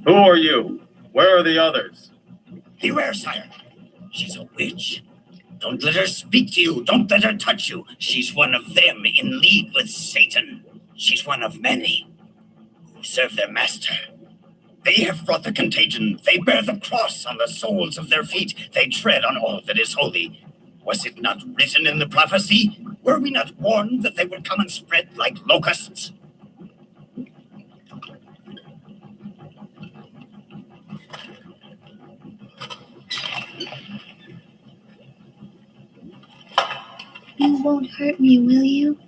Who are you? Where are the others? Beware, sire. She's a witch. Don't let her speak to you. Don't let her touch you. She's one of them in league with Satan. She's one of many who serve their master. They have brought the contagion. They bear the cross on the soles of their feet. They tread on all that is holy. Was it not written in the prophecy? Were we not warned that they would come and spread like locusts? You won't hurt me, will you?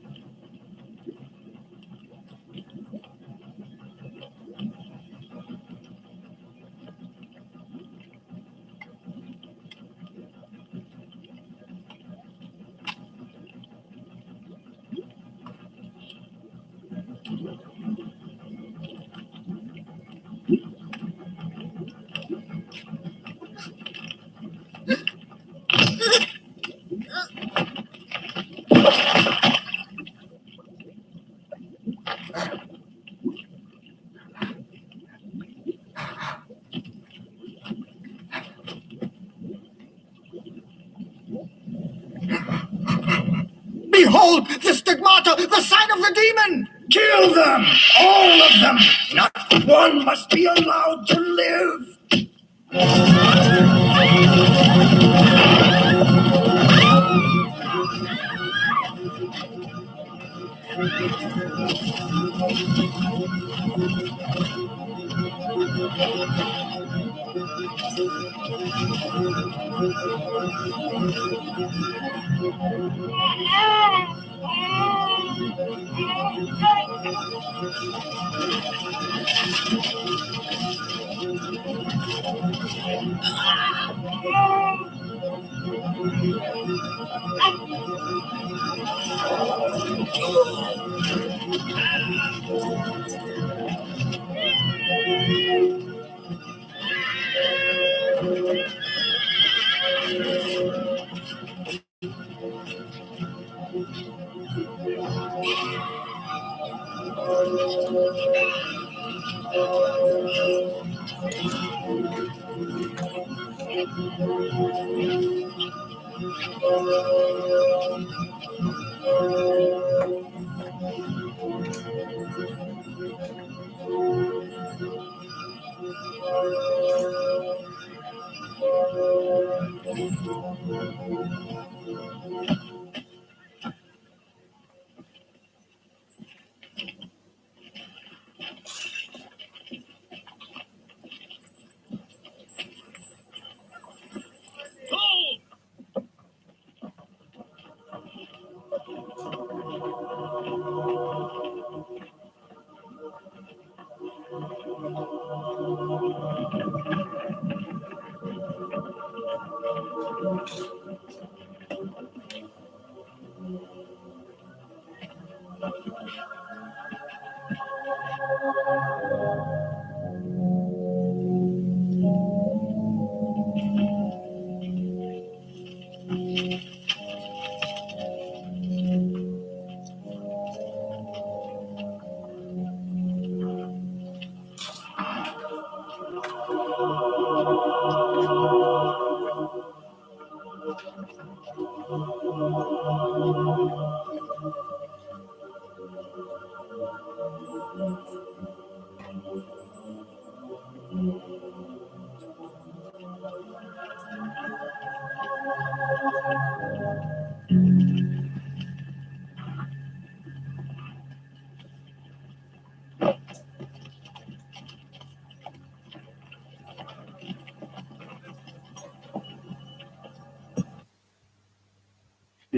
Behold, the stigmata, the sign of the demon! Kill them! All of them! Not one must be allowed to live!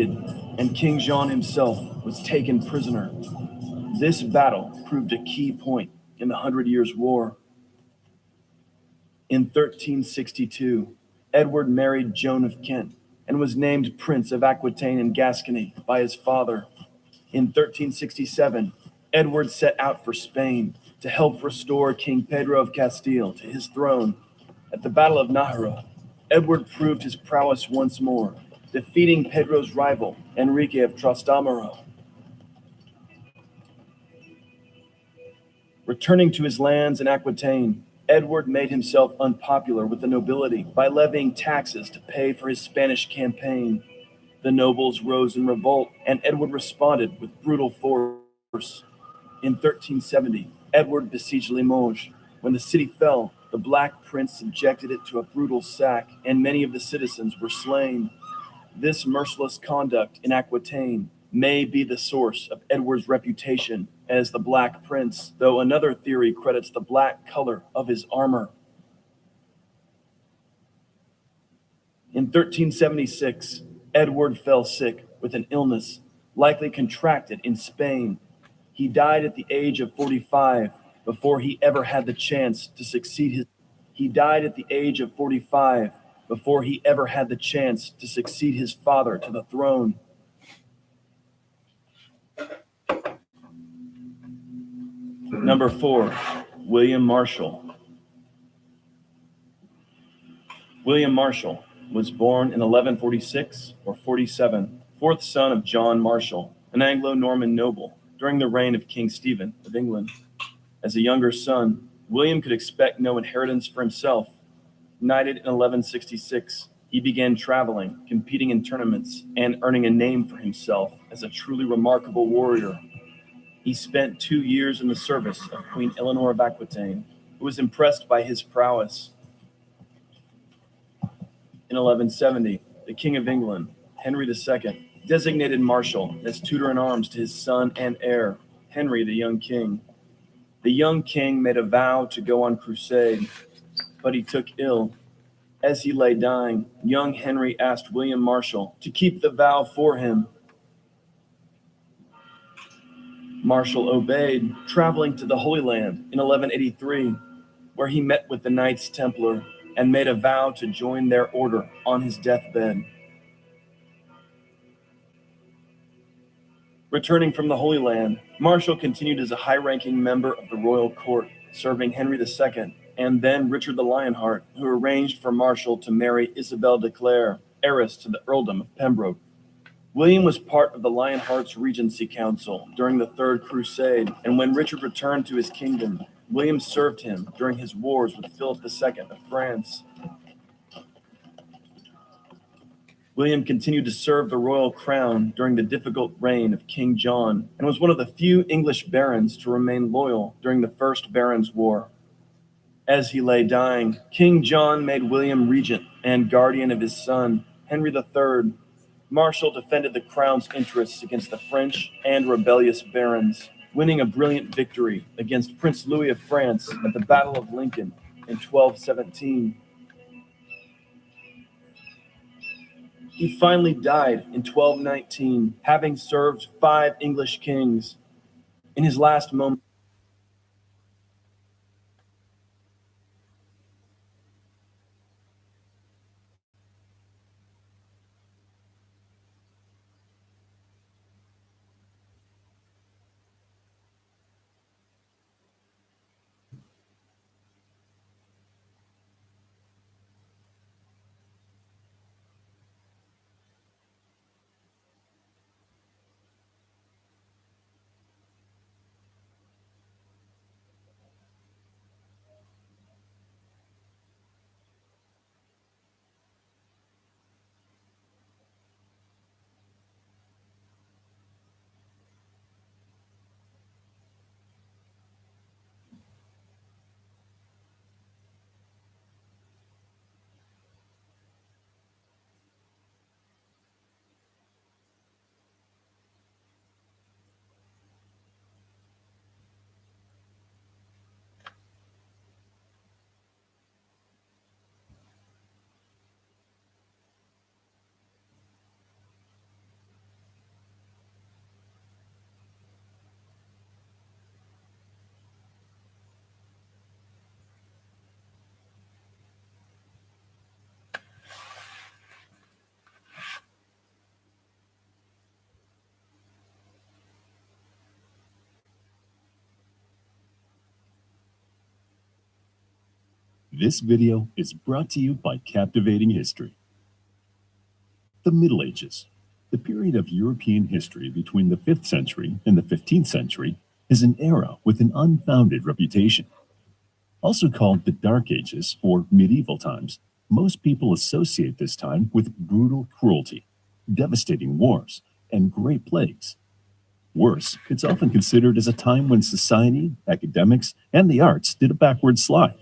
defeated, and King Jean himself was taken prisoner. This battle proved a key point in the 100 Years' War. In 1362, Edward married Joan of Kent and was named Prince of Aquitaine and Gascony by his father. In 1367, Edward set out for Spain to help restore King Pedro of Castile to his throne. At the Battle of Nájera, Edward proved his prowess once more, defeating Pedro's rival, Enrique of Trastamara. Returning to his lands in Aquitaine, Edward made himself unpopular with the nobility by levying taxes to pay for his Spanish campaign. The nobles rose in revolt, and Edward responded with brutal force. In 1370, Edward besieged Limoges. When the city fell, the Black Prince subjected it to a brutal sack, and many of the citizens were slain. This merciless conduct in Aquitaine may be the source of Edward's reputation as the Black Prince, though another theory credits the black color of his armor. In 1376, Edward fell sick with an illness, likely contracted in Spain. He died at the age of 45 before he ever had the chance to succeed his father to the throne. Number 4, William Marshall. William Marshall was born in 1146 or 47, fourth son of John Marshall, an Anglo-Norman noble during the reign of King Stephen of England. As a younger son, William could expect no inheritance for himself. Knighted in 1166, he began traveling, competing in tournaments, and earning a name for himself as a truly remarkable warrior. He spent 2 years in the service of Queen Eleanor of Aquitaine, who was impressed by his prowess. In 1170, the King of England, Henry II, designated Marshall as tutor-in-arms to his son and heir, Henry the young king. The young king made a vow to go on crusade, but he took ill. As he lay dying, young Henry asked William Marshall to keep the vow for him. Marshall obeyed, traveling to the Holy Land in 1183, where he met with the Knights Templar and made a vow to join their order on his deathbed. Returning from the Holy Land, Marshall continued as a high-ranking member of the royal court, serving Henry II and then Richard the Lionheart, who arranged for Marshall to marry Isabel de Clare, heiress to the earldom of Pembroke. William was part of the Lionheart's Regency Council during the Third Crusade, and when Richard returned to his kingdom, William served him during his wars with Philip II of France. William continued to serve the royal crown during the difficult reign of King John and was one of the few English barons to remain loyal during the First Barons' War. As he lay dying, King John made William regent and guardian of his son, Henry III. Marshall defended the crown's interests against the French and rebellious barons, winning a brilliant victory against Prince Louis of France at the Battle of Lincoln in 1217. He finally died in 1219, having served 5 English kings. In his last moment, This video is brought to you by Captivating History. The Middle Ages, the period of European history between the 5th century and the 15th century, is an era with an unfounded reputation. Also called the Dark Ages or medieval times, most people associate this time with brutal cruelty, devastating wars, and great plagues. Worse, it's often considered as a time when society, academics, and the arts did a backward slide.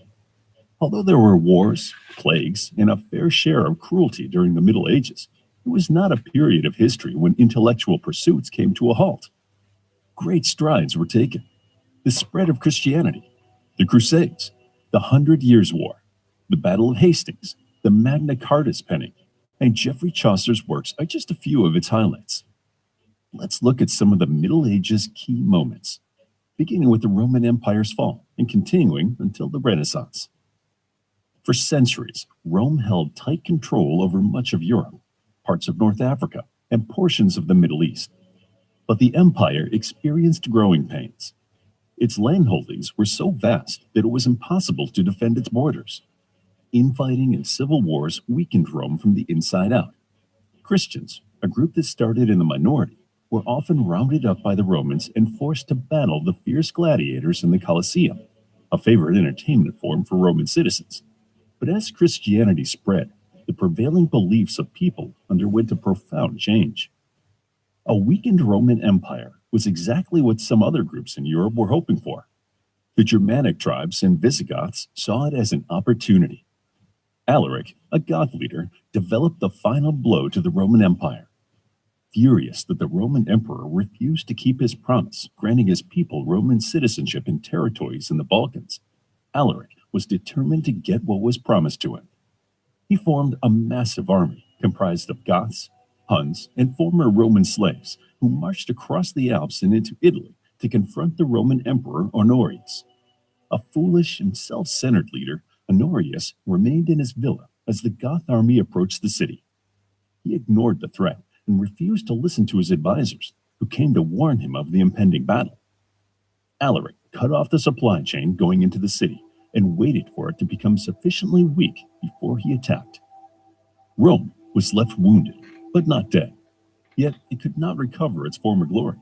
Although there were wars, plagues, and a fair share of cruelty during the Middle Ages, it was not a period of history when intellectual pursuits came to a halt. Great strides were taken. The spread of Christianity, the Crusades, the 100 Years' War, the Battle of Hastings, the Magna Carta's penning, and Geoffrey Chaucer's works are just a few of its highlights. Let's look at some of the Middle Ages' key moments, beginning with the Roman Empire's fall and continuing until the Renaissance. For centuries, Rome held tight control over much of Europe, parts of North Africa, and portions of the Middle East. But the empire experienced growing pains. Its landholdings were so vast that it was impossible to defend its borders. Infighting and civil wars weakened Rome from the inside out. Christians, a group that started in the minority, were often rounded up by the Romans and forced to battle the fierce gladiators in the Colosseum, a favorite entertainment form for Roman citizens. But as Christianity spread, the prevailing beliefs of people underwent a profound change. A weakened Roman Empire was exactly what some other groups in Europe were hoping for. The Germanic tribes and Visigoths saw it as an opportunity. Alaric, a Goth leader, developed the final blow to the Roman Empire. Furious that the Roman emperor refused to keep his promise, granting his people Roman citizenship in territories in the Balkans, Alaric was determined to get what was promised to him. He formed a massive army comprised of Goths, Huns, and former Roman slaves who marched across the Alps and into Italy to confront the Roman emperor Honorius. A foolish and self-centered leader, Honorius remained in his villa as the Goth army approached the city. He ignored the threat and refused to listen to his advisors, who came to warn him of the impending battle. Alaric cut off the supply chain going into the city and waited for it to become sufficiently weak before he attacked. Rome was left wounded, but not dead. Yet it could not recover its former glory.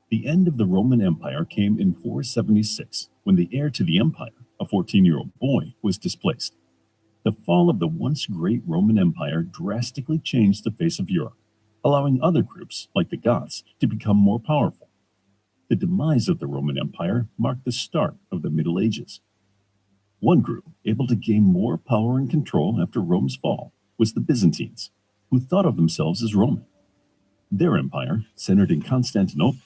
The end of the Roman Empire came in 476, when the heir to the empire, a 14-year-old boy, was displaced. The fall of the once great Roman Empire drastically changed the face of Europe, allowing other groups, like the Goths, to become more powerful. The demise of the Roman Empire marked the start of the Middle Ages. One group able to gain more power and control after Rome's fall was the Byzantines, who thought of themselves as Roman. Their empire, centered in Constantinople,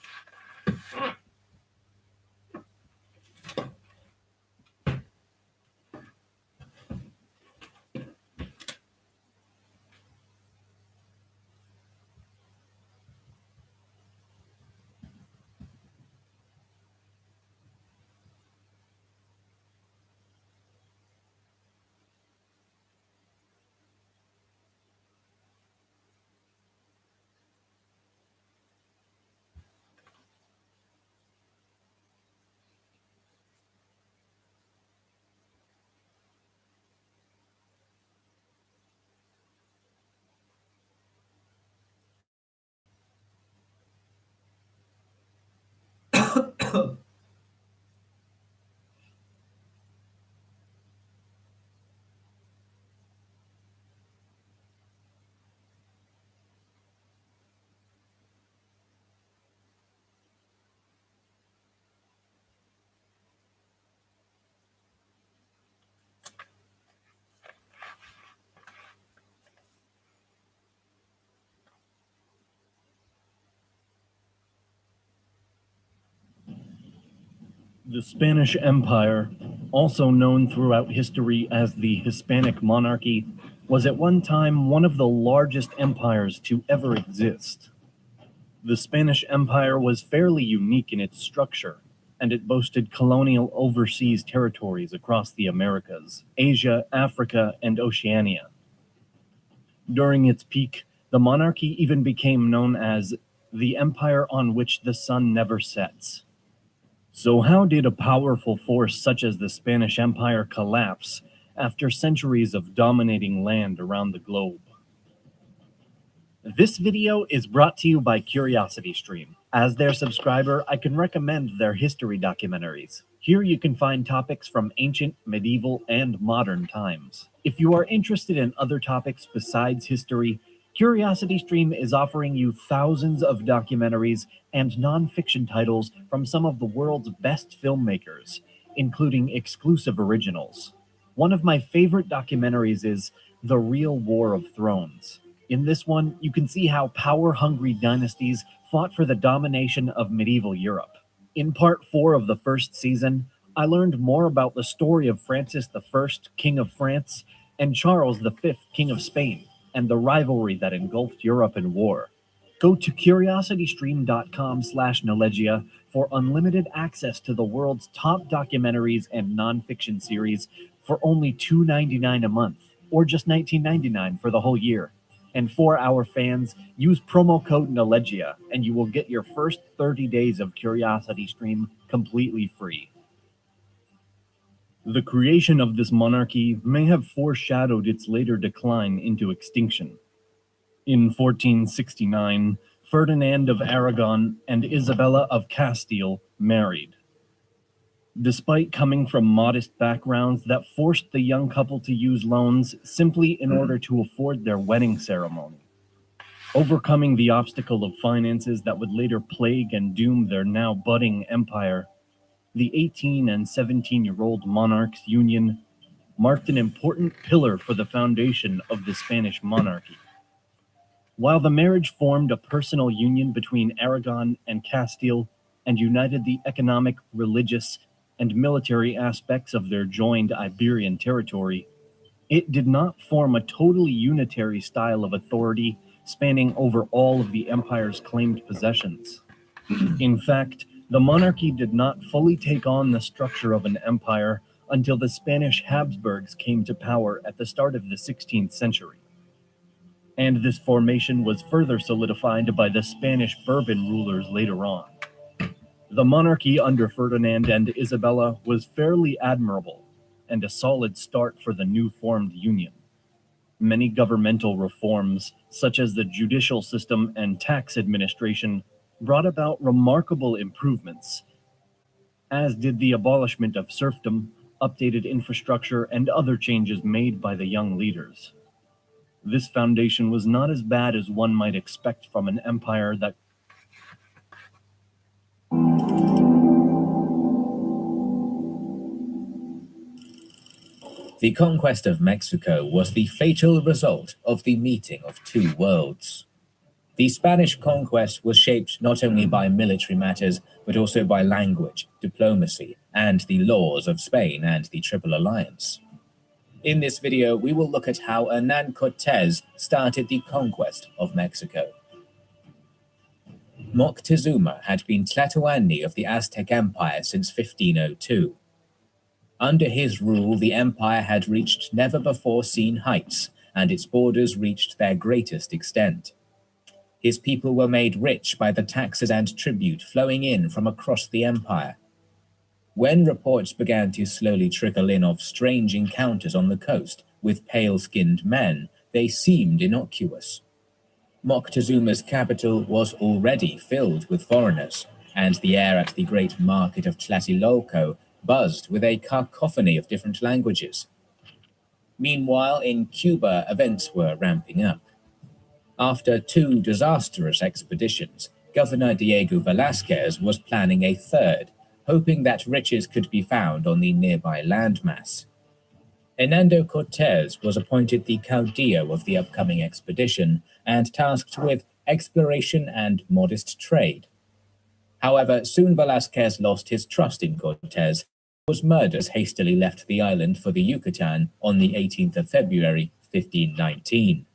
The Spanish Empire, also known throughout history as the Hispanic monarchy, was at one time one of the largest empires to ever exist. The Spanish Empire was fairly unique in its structure, and it boasted colonial overseas territories across the Americas, Asia, Africa, and Oceania. During its peak, the monarchy even became known as the empire on which the sun never sets. So how did a powerful force such as the Spanish Empire collapse, after centuries of dominating land around the globe. This video is brought to you by CuriosityStream. As their subscriber, I can recommend their history documentaries. Here you can find topics from ancient, medieval, and modern times. If you are interested in other topics besides history, CuriosityStream is offering you thousands of documentaries and nonfiction titles from some of the world's best filmmakers, including exclusive originals. One of my favorite documentaries is The Real War of Thrones. In this one, you can see how power-hungry dynasties fought for the domination of medieval Europe. In part 4 of the first season, I learned more about the story of Francis I, King of France, and Charles V, King of Spain, and the rivalry that engulfed Europe in war. Go to curiositystream.com/Nelegia for unlimited access to the world's top documentaries and nonfiction series for only $2.99 a month, or just $19.99 for the whole year. And for our fans, use promo code Nelegia, and you will get your first 30 days of CuriosityStream completely free. The creation of this monarchy may have foreshadowed its later decline into extinction. In 1469, Ferdinand of Aragon and Isabella of Castile married. Despite coming from modest backgrounds that forced the young couple to use loans simply in order to afford their wedding ceremony. Overcoming the obstacle of finances that would later plague and doom their now budding empire, the 18 and 17-year-old monarchs' union marked an important pillar for the foundation of the Spanish monarchy. While the marriage formed a personal union between Aragon and Castile and united the economic, religious, and military aspects of their joined Iberian territory, it did not form a totally unitary style of authority spanning over all of the empire's claimed possessions. In fact, the monarchy did not fully take on the structure of an empire until the Spanish Habsburgs came to power at the start of the 16th century. And this formation was further solidified by the Spanish Bourbon rulers later on. The monarchy under Ferdinand and Isabella was fairly admirable and a solid start for the new formed union. Many governmental reforms, such as the judicial system and tax administration, brought about remarkable improvements, as did the abolishment of serfdom, updated infrastructure, and other changes made by the young leaders. This foundation was not as bad as one might expect from an empire that The conquest of Mexico was the fatal result of the meeting of two worlds. The Spanish conquest was shaped not only by military matters, but also by language, diplomacy, and the laws of Spain and the Triple Alliance. In this video, we will look at how Hernán Cortés started the conquest of Mexico. Moctezuma had been Tlatoani of the Aztec Empire since 1502. Under his rule, the empire had reached never-before-seen heights, and its borders reached their greatest extent. His people were made rich by the taxes and tribute flowing in from across the empire. When reports began to slowly trickle in of strange encounters on the coast with pale-skinned men, they seemed innocuous. Moctezuma's capital was already filled with foreigners, and the air at the great market of Tlatelolco buzzed with a cacophony of different languages. Meanwhile, in Cuba, events were ramping up. After two disastrous expeditions, Governor Diego Velázquez was planning a third, hoping that riches could be found on the nearby landmass. Hernando Cortés was appointed the caudillo of the upcoming expedition and tasked with exploration and modest trade. However, soon Velázquez lost his trust in Cortés, who was murdered as hastily left the island for the Yucatan on the 18th of February, 1519.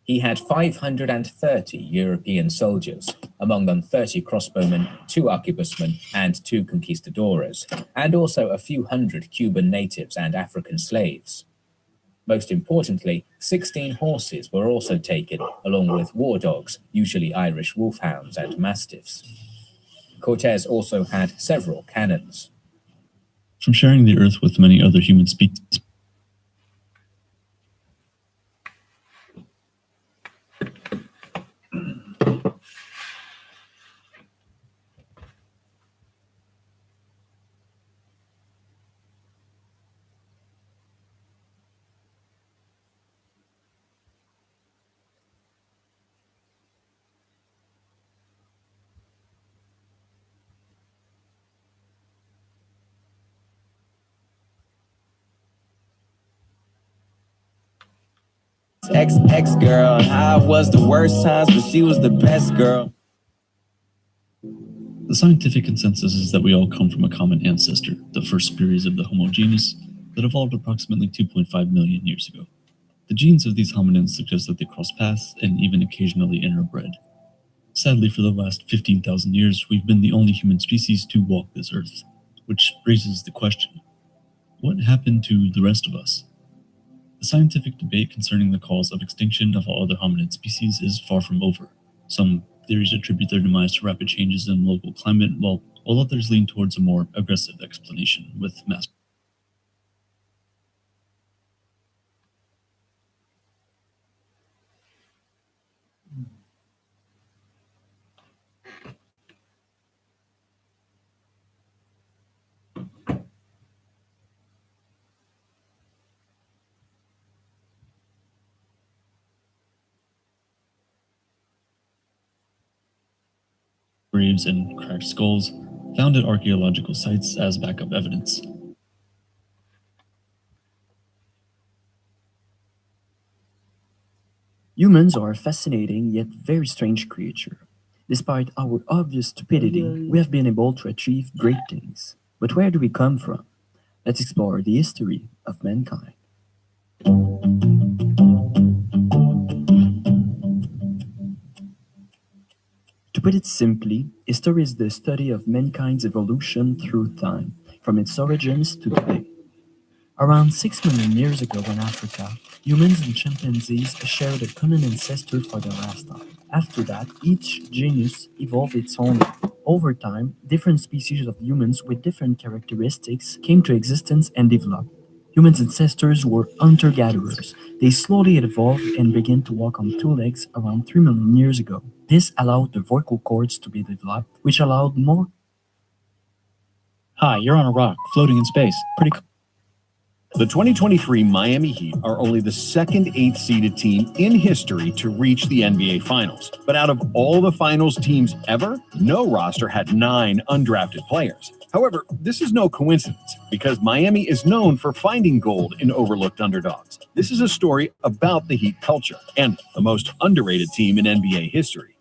He had 530 European soldiers, among them 30 crossbowmen, 2 arquebusmen, and 2 conquistadores, and also a few hundred Cuban natives and African slaves. Most importantly, 16 horses were also taken, along with war dogs, usually Irish wolfhounds and mastiffs. Cortés also had several cannons. From sharing the earth with many other human species. Ex girl, and how it was the worst times, but she was the best girl. The scientific consensus is that we all come from a common ancestor, the first species of the Homo genus, that evolved approximately 2.5 million years ago. The genes of these hominins suggest that they cross paths and even occasionally interbred. Sadly, for the last 15,000 years, we've been the only human species to walk this earth, which raises the question, what happened to the rest of us? The scientific debate concerning the cause of extinction of all other hominid species is far from over. Some theories attribute their demise to rapid changes in local climate, while others lean towards a more aggressive explanation with mass. Graves and cracked skulls found at archaeological sites as backup evidence. Humans are a fascinating yet very strange creature. Despite our obvious stupidity, we have been able to achieve great things. But where do we come from? Let's explore the history of mankind. To put it simply, history is the study of mankind's evolution through time, from its origins to today. Around 6 million years ago in Africa, humans and chimpanzees shared a common ancestor for the last time. After that, each genus evolved its own. Over time, different species of humans with different characteristics came to existence and developed. Humans' ancestors were hunter-gatherers. They slowly evolved and began to walk on two legs around 3 million years ago. This allowed the vocal cords to be developed, which allowed more. Hi, you're on a rock, floating in space. Pretty cool. The 2023 Miami Heat are only the second 8th-seeded team in history to reach the NBA Finals. But out of all the Finals teams ever, no roster had 9 undrafted players. However, this is no coincidence, because Miami is known for finding gold in overlooked underdogs. This is a story about the Heat culture and the most underrated team in NBA history.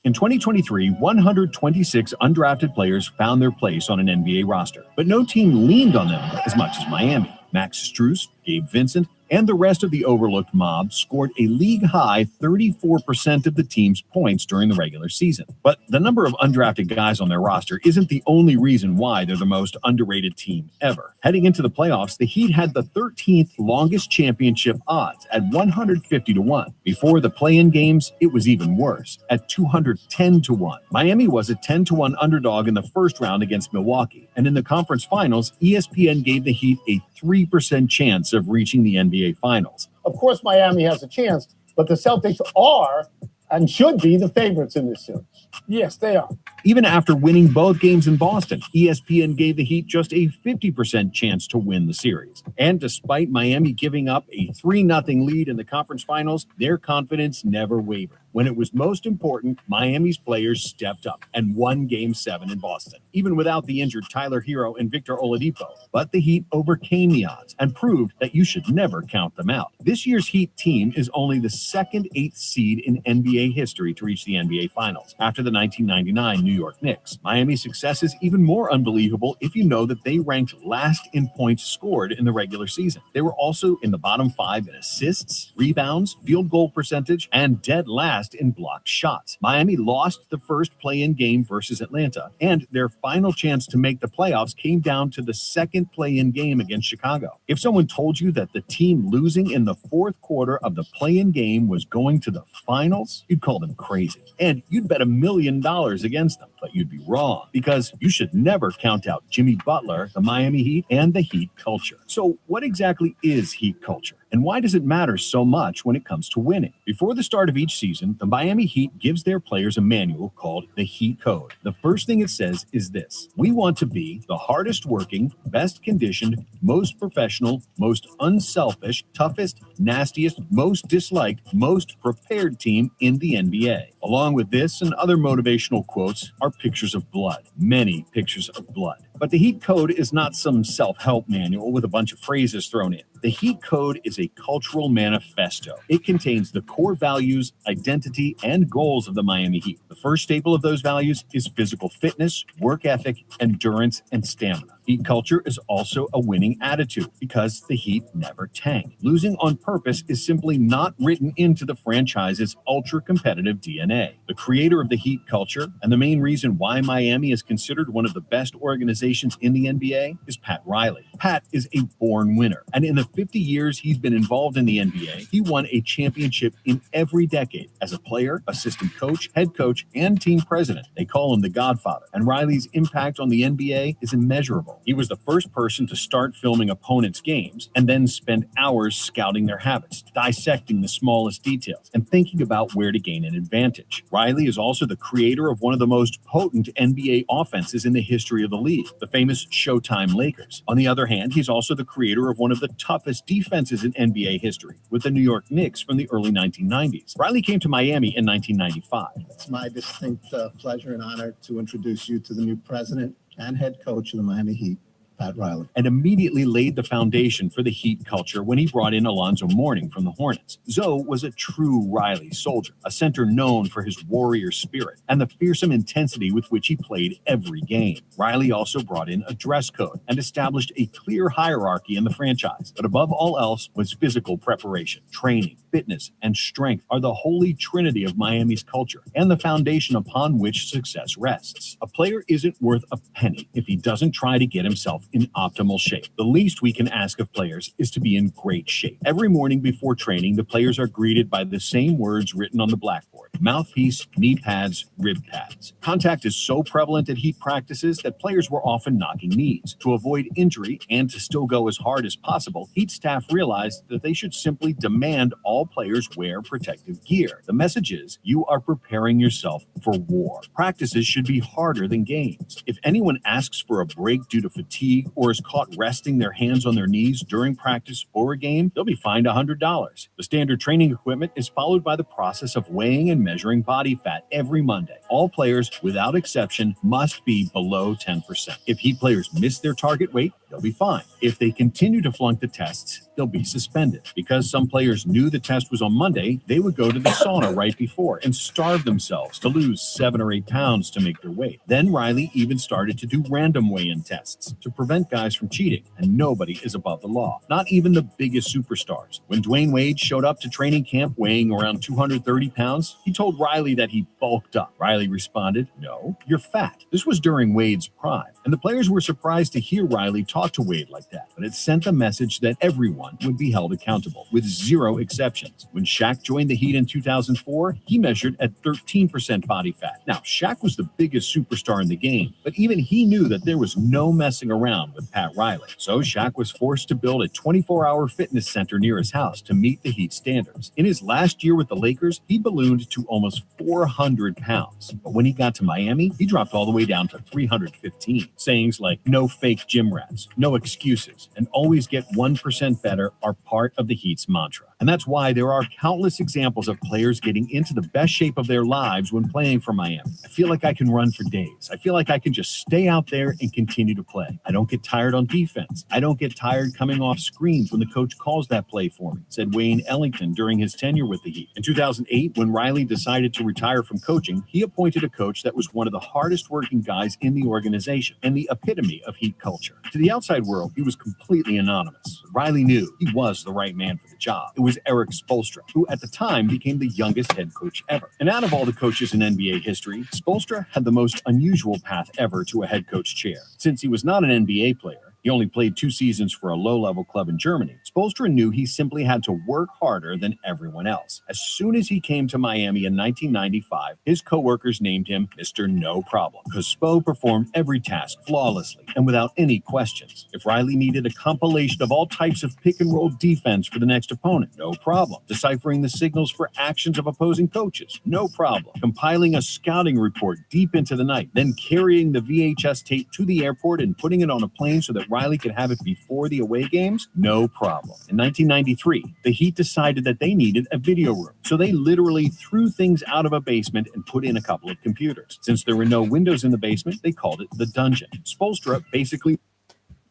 In 2023, 126 undrafted players found their place on an NBA roster, but no team leaned on them as much as Miami. Max Strus, Gabe Vincent, and the rest of the overlooked mob scored a league-high 34% of the team's points during the regular season. But the number of undrafted guys on their roster isn't the only reason why they're the most underrated team ever. Heading into the playoffs, the Heat had the 13th longest championship odds at 150-1. Before the play-in games, it was even worse, at 210-1. Miami was a 10-1 underdog in the first round against Milwaukee, and in the conference finals, ESPN gave the Heat a 3% chance of reaching the NBA Finals. Of course, Miami has a chance, but the Celtics are and should be the favorites in this series. Yes, they are. Even after winning both games in Boston, ESPN gave the Heat just a 50% chance to win the series. And despite Miami giving up a 3-0 lead in the conference finals, their confidence never wavered. When it was most important, Miami's players stepped up and won Game 7 in Boston, even without the injured Tyler Hero and Victor Oladipo. But the Heat overcame the odds and proved that you should never count them out. This year's Heat team is only the second 8th seed in NBA history to reach the NBA Finals, after the 1999 New York Knicks. Miami's success is even more unbelievable if you know that they ranked last in points scored in the regular season. They were also in the bottom 5 in assists, rebounds, field goal percentage, and dead last in blocked shots. Miami lost the first play-in game versus Atlanta, and their final chance to make the playoffs came down to the second play-in game against Chicago. If someone told you that the team losing in the fourth quarter of the play-in game was going to the finals, you'd call them crazy. And you'd bet $1 million against them, but you'd be wrong, because you should never count out Jimmy Butler, the Miami Heat, and the Heat culture. So what exactly is Heat culture? And why does it matter so much when it comes to winning? Before the start of each season, the Miami Heat gives their players a manual called the Heat Code. The first thing it says is this: we want to be the hardest working, best conditioned, most professional, most unselfish, toughest, nastiest, most disliked, most prepared team in the NBA. Along with this and other motivational quotes are pictures of blood, many pictures of blood. But the Heat Code is not some self-help manual with a bunch of phrases thrown in. The Heat Code is a cultural manifesto. It contains the core values, identity, and goals of the Miami Heat. The first staple of those values is physical fitness, work ethic, endurance, and stamina. Heat culture is also a winning attitude because the Heat never tank. Losing on purpose is simply not written into the franchise's ultra-competitive DNA. The creator of the Heat culture, and the main reason why Miami is considered one of the best organizations in the NBA, is Pat Riley. Pat is a born winner, and in the 50 years he's been involved in the NBA, he won a championship in every decade as a player, assistant coach, head coach, and team president. They call him the Godfather, and Riley's impact on the NBA is immeasurable. He was the first person to start filming opponents' games and then spend hours scouting their habits, dissecting the smallest details, and thinking about where to gain an advantage. Riley is also the creator of one of the most potent NBA offenses in the history of the league, the famous Showtime Lakers. On the other hand, he's also the creator of one of the toughest defenses in NBA history, with the New York Knicks from the early 1990s. Riley came to Miami in 1995. It's my distinct pleasure and honor to introduce you to the new president and head coach of the Miami Heat, Pat Riley. And immediately laid the foundation for the Heat culture when he brought in Alonzo Mourning from the Hornets. Zoe was a true Riley soldier, a center known for his warrior spirit and the fearsome intensity with which he played every game. Riley also brought in a dress code and established a clear hierarchy in the franchise. But above all else was physical preparation, training, fitness, and strength are the holy trinity of Miami's culture and the foundation upon which success rests. A player isn't worth a penny if he doesn't try to get himself in optimal shape. The least we can ask of players is to be in great shape. Every morning before training, the players are greeted by the same words written on the blackboard: mouthpiece, knee pads, rib pads. Contact is so prevalent at Heat practices that players were often knocking knees. To avoid injury and to still go as hard as possible, Heat staff realized that they should simply demand all players wear protective gear. The message is, you are preparing yourself for war. Practices should be harder than games. If anyone asks for a break due to fatigue or is caught resting their hands on their knees during practice or a game, they'll be fined $100. The standard training equipment is followed by the process of weighing and measuring body fat every Monday. All players, without exception, must be below 10%. If Heat players miss their target weight, they'll be fined. If they continue to flunk the tests, they'll be suspended. Because some players knew the test was on Monday, they would go to the sauna right before and starve themselves to lose 7 or 8 pounds to make their weight. Then Riley even started to do random weigh-in tests to prevent guys from cheating, and nobody is above the law, not even the biggest superstars. When Dwayne Wade showed up to training camp weighing around 230 pounds, he told Riley that he bulked up. Riley responded, "No, you're fat." This was during Wade's prime, and the players were surprised to hear Riley talk to Wade like that, but it sent the message that everyone would be held accountable, with zero exceptions. When Shaq joined the Heat in 2004, he measured at 13% body fat. Now, Shaq was the biggest superstar in the game, but even he knew that there was no messing around with Pat Riley. So Shaq was forced to build a 24-hour fitness center near his house to meet the Heat standards. In his last year with the Lakers, he ballooned to almost 400 pounds. But when he got to Miami, he dropped all the way down to 315. Sayings like, "No fake gym rats, no excuses, and always get 1% better" are part of the Heat's mantra. And that's why there are countless examples of players getting into the best shape of their lives when playing for Miami. "I feel like I can run for days. I feel like I can just stay out there and continue to play. I don't get tired on defense. I don't get tired coming off screens when the coach calls that play for me," said Wayne Ellington during his tenure with the Heat. In 2008, when Riley decided to retire from coaching, he appointed a coach that was one of the hardest working guys in the organization and the epitome of Heat culture. To the outside world, he was completely anonymous. Riley knew he was the right man for the job. It was Eric Spoelstra, who at the time became the youngest head coach ever. And out of all the coaches in NBA history, Spoelstra had the most unusual path ever to a head coach chair. Since he was not an NBA player, he only played 2 seasons for a low-level club in Germany. Spoelstra knew he simply had to work harder than everyone else. As soon as he came to Miami in 1995, his coworkers named him Mr. No Problem, because Spo performed every task flawlessly and without any questions. If Riley needed a compilation of all types of pick-and-roll defense for the next opponent, no problem. Deciphering the signals for actions of opposing coaches, no problem. Compiling a scouting report deep into the night, then carrying the VHS tape to the airport and putting it on a plane so that Riley could have it before the away games, no problem. problem. In 1993, the Heat decided that they needed a video room, so they literally threw things out of a basement and put in a couple of computers. Since there were no windows in the basement, they called it the dungeon. Spoelstra basically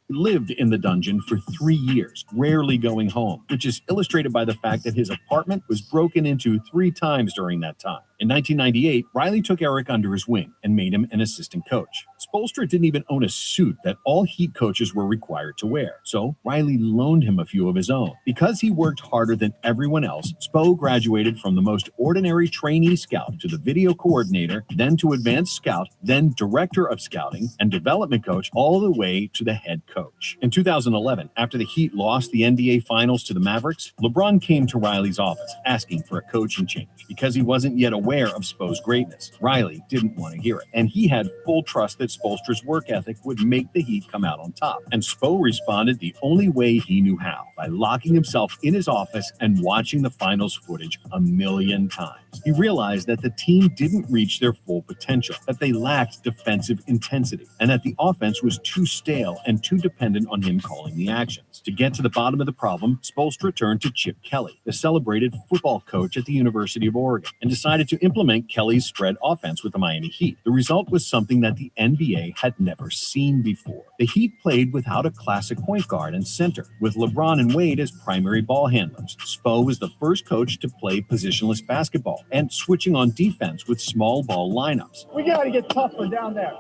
lived in the dungeon for 3 years, rarely going home, which is illustrated by the fact that his apartment was broken into 3 times during that time. In 1998, Riley took Eric under his wing and made him an assistant coach. Spoelstra didn't even own a suit that all Heat coaches were required to wear, so Riley loaned him a few of his own. Because he worked harder than everyone else, Spo graduated from the most ordinary trainee scout to the video coordinator, then to advanced scout, then director of scouting and development coach, all the way to the head coach. In 2011, after the Heat lost the NBA Finals to the Mavericks, LeBron came to Riley's office asking for a coaching change because he wasn't yet aware of Spo's greatness. Riley didn't want to hear it, and he had full trust that Spoelstra's work ethic would make the Heat come out on top. And Spo responded the only way he knew how, by locking himself in his office and watching the finals footage a million times. He realized that the team didn't reach their full potential, that they lacked defensive intensity, and that the offense was too stale and too dependent on him calling the actions. To get to the bottom of the problem, Spoelstra turned to Chip Kelly, the celebrated football coach at the University of Oregon, and decided to implement Kelly's spread offense with the Miami Heat. The result was something that the NBA had never seen before. The Heat played without a classic point guard and center, with LeBron and Wade as primary ball handlers. Spo was the first coach to play positionless basketball and switching on defense with small ball lineups. We got to get tougher down there.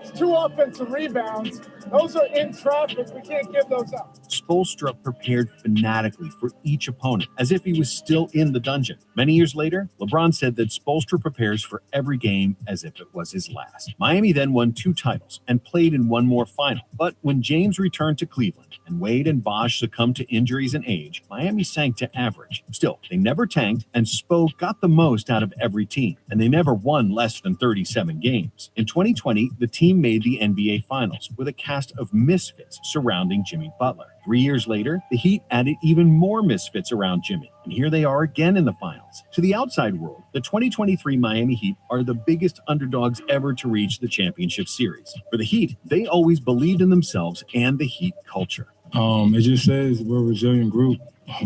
It's 2 offensive rebounds. Those are in traffic. We can't give those up. Spoelstra prepared fanatically for each opponent, as if he was still in the dungeon. Many years later, LeBron said that Spoelstra prepares for every game as if it was his last. Miami then won 2 titles and played in one more final. But when James returned to Cleveland and Wade and Bosh succumbed to injuries and age, Miami sank to average. Still, they never tanked, and Spo got the most out of every team, and they never won less than 37 games. In 2020, the team made the NBA Finals with a cast of misfits surrounding Jimmy Butler. 3 years later, the Heat added even more misfits around Jimmy, and here they are again in the finals. To the outside world, the 2023 Miami Heat are the biggest underdogs ever to reach the championship series. For the Heat, they always believed in themselves and the Heat culture. It just says we're a resilient group.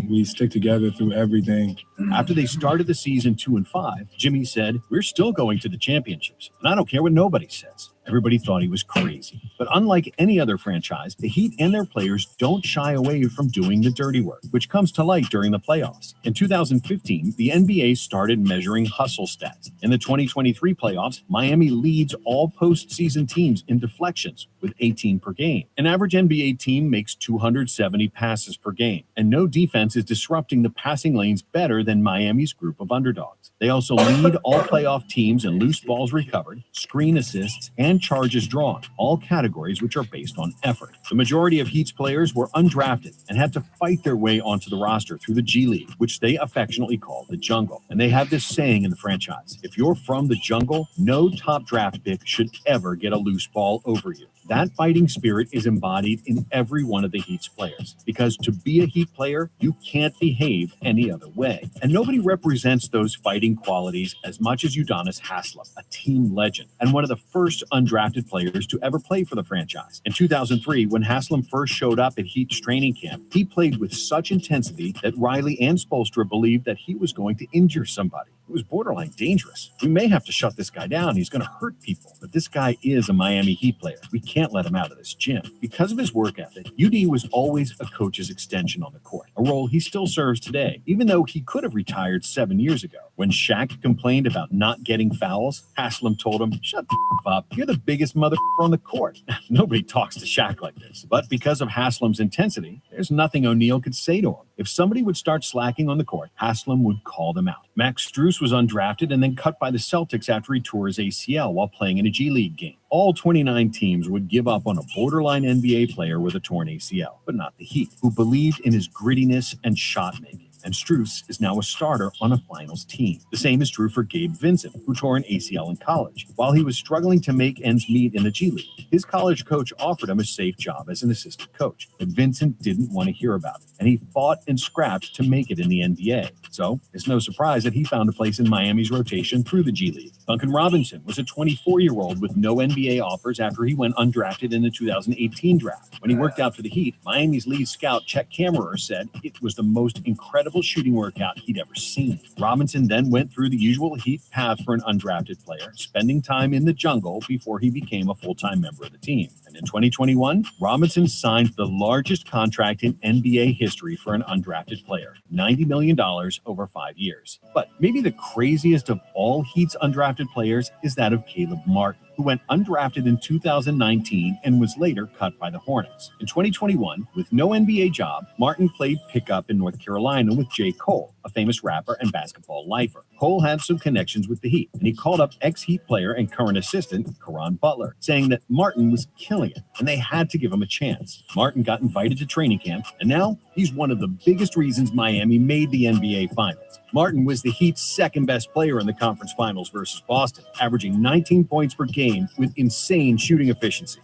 We stick together through everything. After they started the season 2-5, Jimmy said, "We're still going to the championships, and I don't care what nobody says." Everybody thought he was crazy. But unlike any other franchise, the Heat and their players don't shy away from doing the dirty work, which comes to light during the playoffs. In 2015, the NBA started measuring hustle stats. In the 2023 playoffs, Miami leads all postseason teams in deflections with 18 per game. An average NBA team makes 270 passes per game, and no defense is disrupting the passing lanes better than Miami's group of underdogs. They also lead all playoff teams in loose balls recovered, screen assists, and charges drawn, all categories which are based on effort. The majority of Heat's players were undrafted and had to fight their way onto the roster through the G League, which they affectionately call the jungle. And they have this saying in the franchise: if you're from the jungle, no top draft pick should ever get a loose ball over you. That fighting spirit is embodied in every one of the Heat's players, because to be a Heat player, you can't behave any other way. And nobody represents those fighting qualities as much as Udonis Haslem, a team legend, and one of the first undrafted players to ever play for the franchise. In 2003, when Haslem first showed up at Heat's training camp, he played with such intensity that Riley and Spoelstra believed that he was going to injure somebody. It was borderline dangerous. We may have to shut this guy down. He's going to hurt people. But this guy is a Miami Heat player. We can't let him out of this gym. Because of his work ethic, UD was always a coach's extension on the court, a role he still serves today, even though he could have retired 7 years ago. When Shaq complained about not getting fouls, Haslem told him, "Shut the f up. You're the biggest motherfucker on the court." Nobody talks to Shaq like this. But because of Haslem's intensity, there's nothing O'Neal could say to him. If somebody would start slacking on the court, Haslem would call them out. Max Strus was undrafted and then cut by the Celtics after he tore his ACL while playing in a G League game. All 29 teams would give up on a borderline NBA player with a torn ACL, but not the Heat, who believed in his grittiness and shot making. and Strus is now a starter on a finals team. The same is true for Gabe Vincent, who tore an ACL in college. While he was struggling to make ends meet in the G League, his college coach offered him a safe job as an assistant coach, but Vincent didn't want to hear about it, and he fought and scrapped to make it in the NBA. So it's no surprise that he found a place in Miami's rotation through the G League. Duncan Robinson was a 24-year-old with no NBA offers after he went undrafted in the 2018 draft. When he worked out for the Heat, Miami's lead scout Chet Kammerer said it was the most incredible shooting workout he'd ever seen. Robinson then went through the usual Heat path for an undrafted player, spending time in the jungle before he became a full-time member of the team. And in 2021, Robinson signed the largest contract in NBA history for an undrafted player, $90 million over 5 years. But maybe the craziest of all Heat's undrafted players is that of Caleb Martin, who went undrafted in 2019 and was later cut by the Hornets. In 2021, with no NBA job, Martin played pickup in North Carolina with J. Cole, a famous rapper and basketball lifer. Cole had some connections with the Heat, and he called up ex-Heat player and current assistant Caron Butler, saying that Martin was killing it, and they had to give him a chance. Martin got invited to training camp, and now he's one of the biggest reasons Miami made the NBA Finals. Martin was the Heat's second best player in the conference finals versus Boston, averaging 19 points per game with insane shooting efficiency.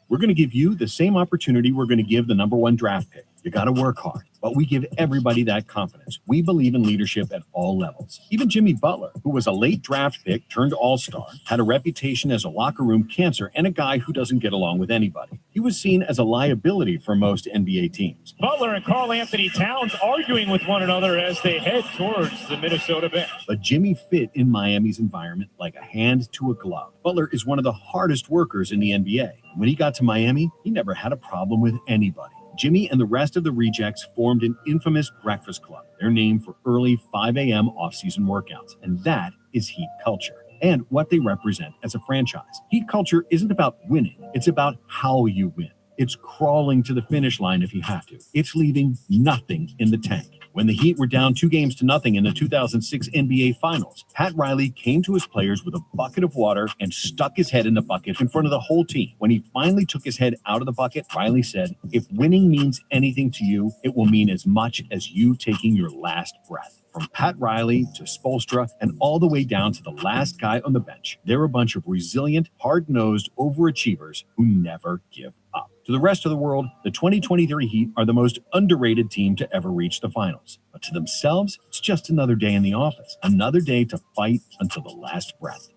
We're going to give you the same opportunity we're going to give the number one draft pick. You got to work hard, but we give everybody that confidence. We believe in leadership at all levels. Even Jimmy Butler, who was a late draft pick turned all-star, had a reputation as a locker room cancer and a guy who doesn't get along with anybody. He was seen as a liability for most NBA teams. Butler and Karl Anthony Towns arguing with one another as they head towards the Minnesota bench. But Jimmy fit in Miami's environment like a hand to a glove. Butler is one of the hardest workers in the NBA. When he got to Miami, he never had a problem with anybody. Jimmy and the rest of the rejects formed an infamous breakfast club, their name for early 5 a.m. off-season workouts. And that is Heat culture and what they represent as a franchise. Heat culture isn't about winning. It's about how you win. It's crawling to the finish line if you have to. It's leaving nothing in the tank. When the Heat were down 2-0 in the 2006 NBA Finals, Pat Riley came to his players with a bucket of water and stuck his head in the bucket in front of the whole team. When he finally took his head out of the bucket, Riley said, "If winning means anything to you, it will mean as much as you taking your last breath." From Pat Riley to Spoelstra and all the way down to the last guy on the bench, they're a bunch of resilient, hard-nosed overachievers who never give up. To the rest of the world, the 2023 Heat are the most underrated team to ever reach the finals. But to themselves, it's just another day in the office, another day to fight until the last breath.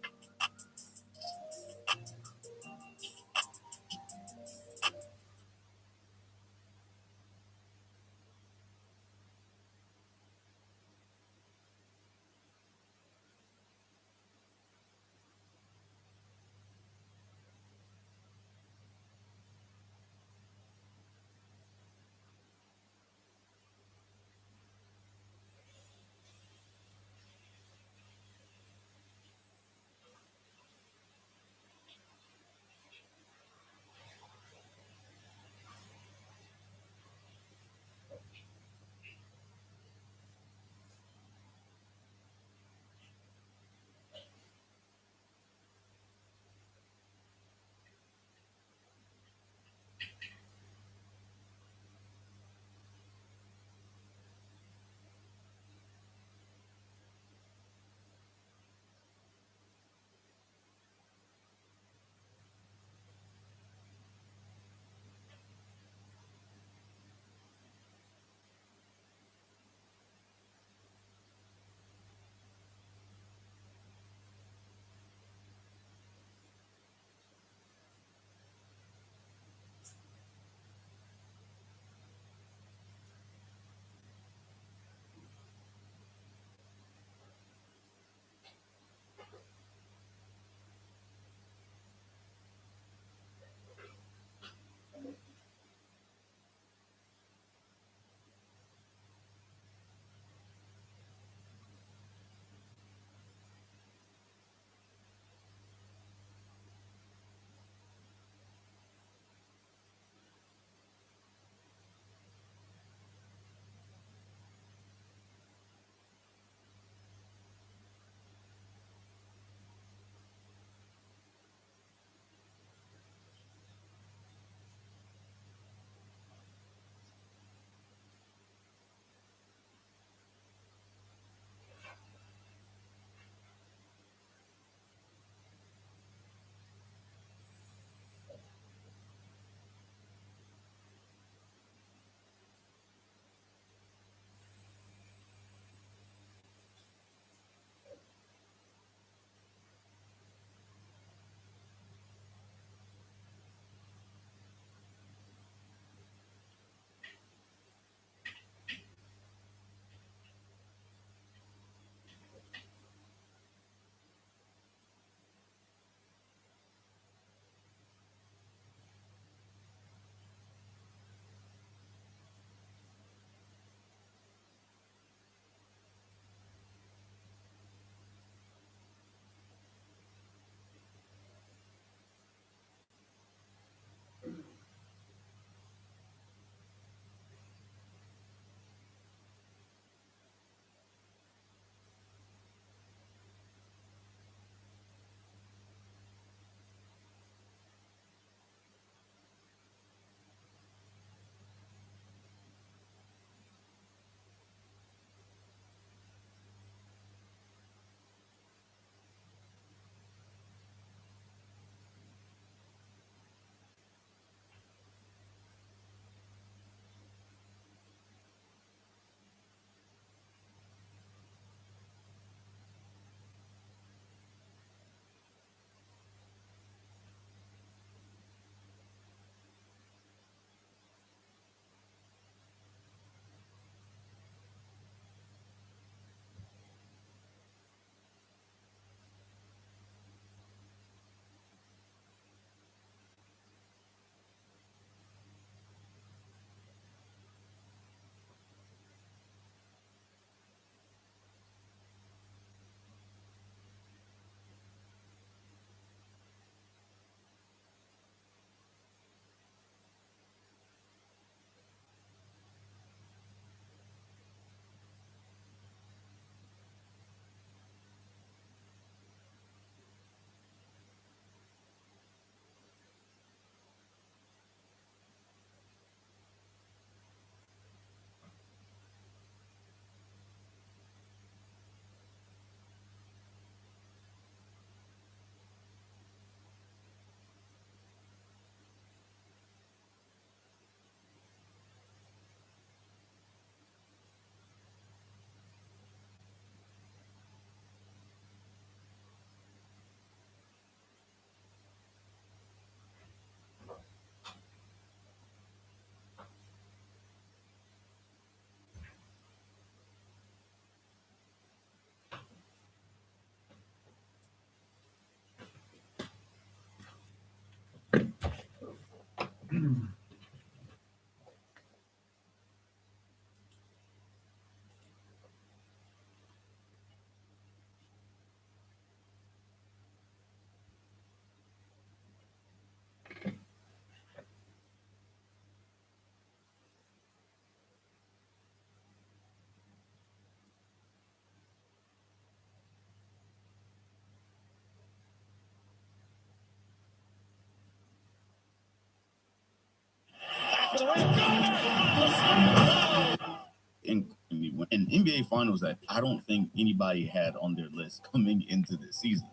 in NBA Finals that I don't think anybody had on their list coming into this season.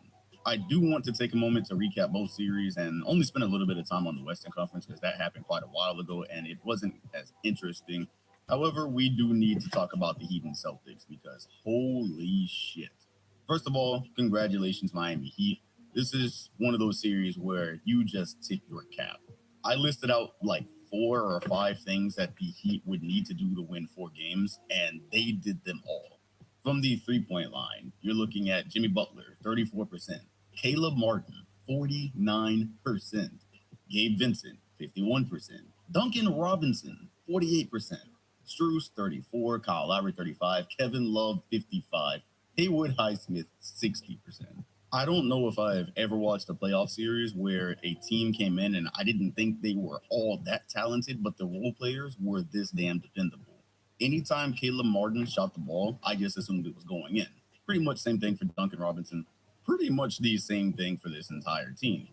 I do want to take a moment to recap both series and only spend a little bit of time on the Western Conference because that happened quite a while ago and it wasn't as interesting. However, we do need to talk about the Heat and Celtics because holy shit. First of all, congratulations, Miami Heat. This is one of those series where you just tip your cap. I listed out like 4 or 5 things that the Heat would need to do to win 4 games, and they did them all. From the three-point line, you're looking at Jimmy Butler, 34%. Caleb Martin, 49%. Gabe Vincent, 51%. Duncan Robinson, 48%. Strus, 34. Kyle Lowry, 35. Kevin Love, 55. Haywood Highsmith, 60%. I don't know if I've ever watched a playoff series where a team came in and I didn't think they were all that talented, but the role players were this damn dependable. Anytime Caleb Martin shot the ball, I just assumed it was going in. Pretty much same thing for Duncan Robinson. Pretty much the same thing for this entire team.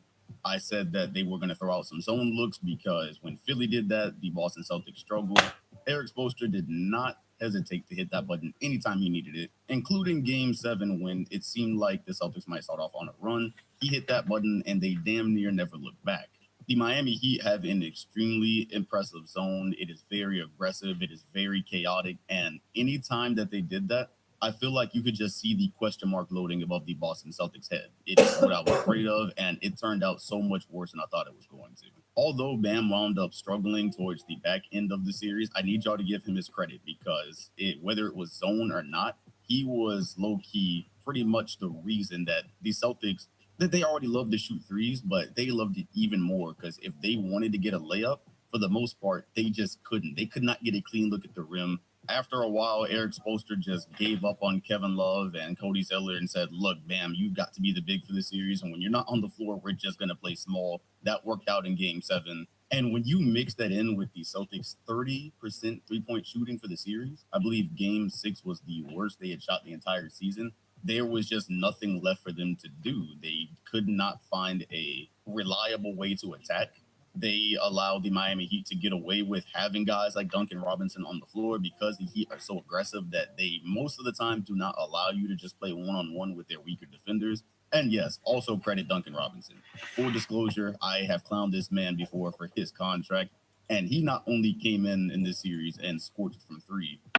I said that they were going to throw out some zone looks because when Philly did that, the Boston Celtics struggled. Eric Spoelstra did not hesitate to hit that button anytime he needed it, including Game 7 when it seemed like the Celtics might start off on a run. He hit that button and they damn near never looked back. The Miami Heat have an extremely impressive zone. It is very aggressive. It is very chaotic. And anytime that they did that, I feel like you could just see the question mark loading above the Boston Celtics head. It's what I was afraid of, and it turned out so much worse than I thought it was going to. Although Bam wound up struggling towards the back end of the series, I need y'all to give him his credit because whether it was zone or not, he was low-key pretty much the reason that the Celtics, that they already loved to shoot threes, but they loved it even more because if they wanted to get a layup, for the most part, they just couldn't. They could not get a clean look at the rim. After a while, Eric Spoelstra just gave up on Kevin Love and Cody Zeller and said, look, Bam, you got to be the big for the series. And when you're not on the floor, we're just going to play small. That worked out in Game 7. And when you mix that in with the Celtics' 30% three-point shooting for the series, I believe Game 6 was the worst they had shot the entire season. There was just nothing left for them to do. They could not find a reliable way to attack. They allowed the Miami Heat to get away with having guys like Duncan Robinson on the floor because the Heat are so aggressive that they most of the time do not allow you to just play one-on-one with their weaker defenders. And yes, also credit Duncan Robinson. Full disclosure, I have clowned this man before for his contract, and he not only came in this series and scorched from 3,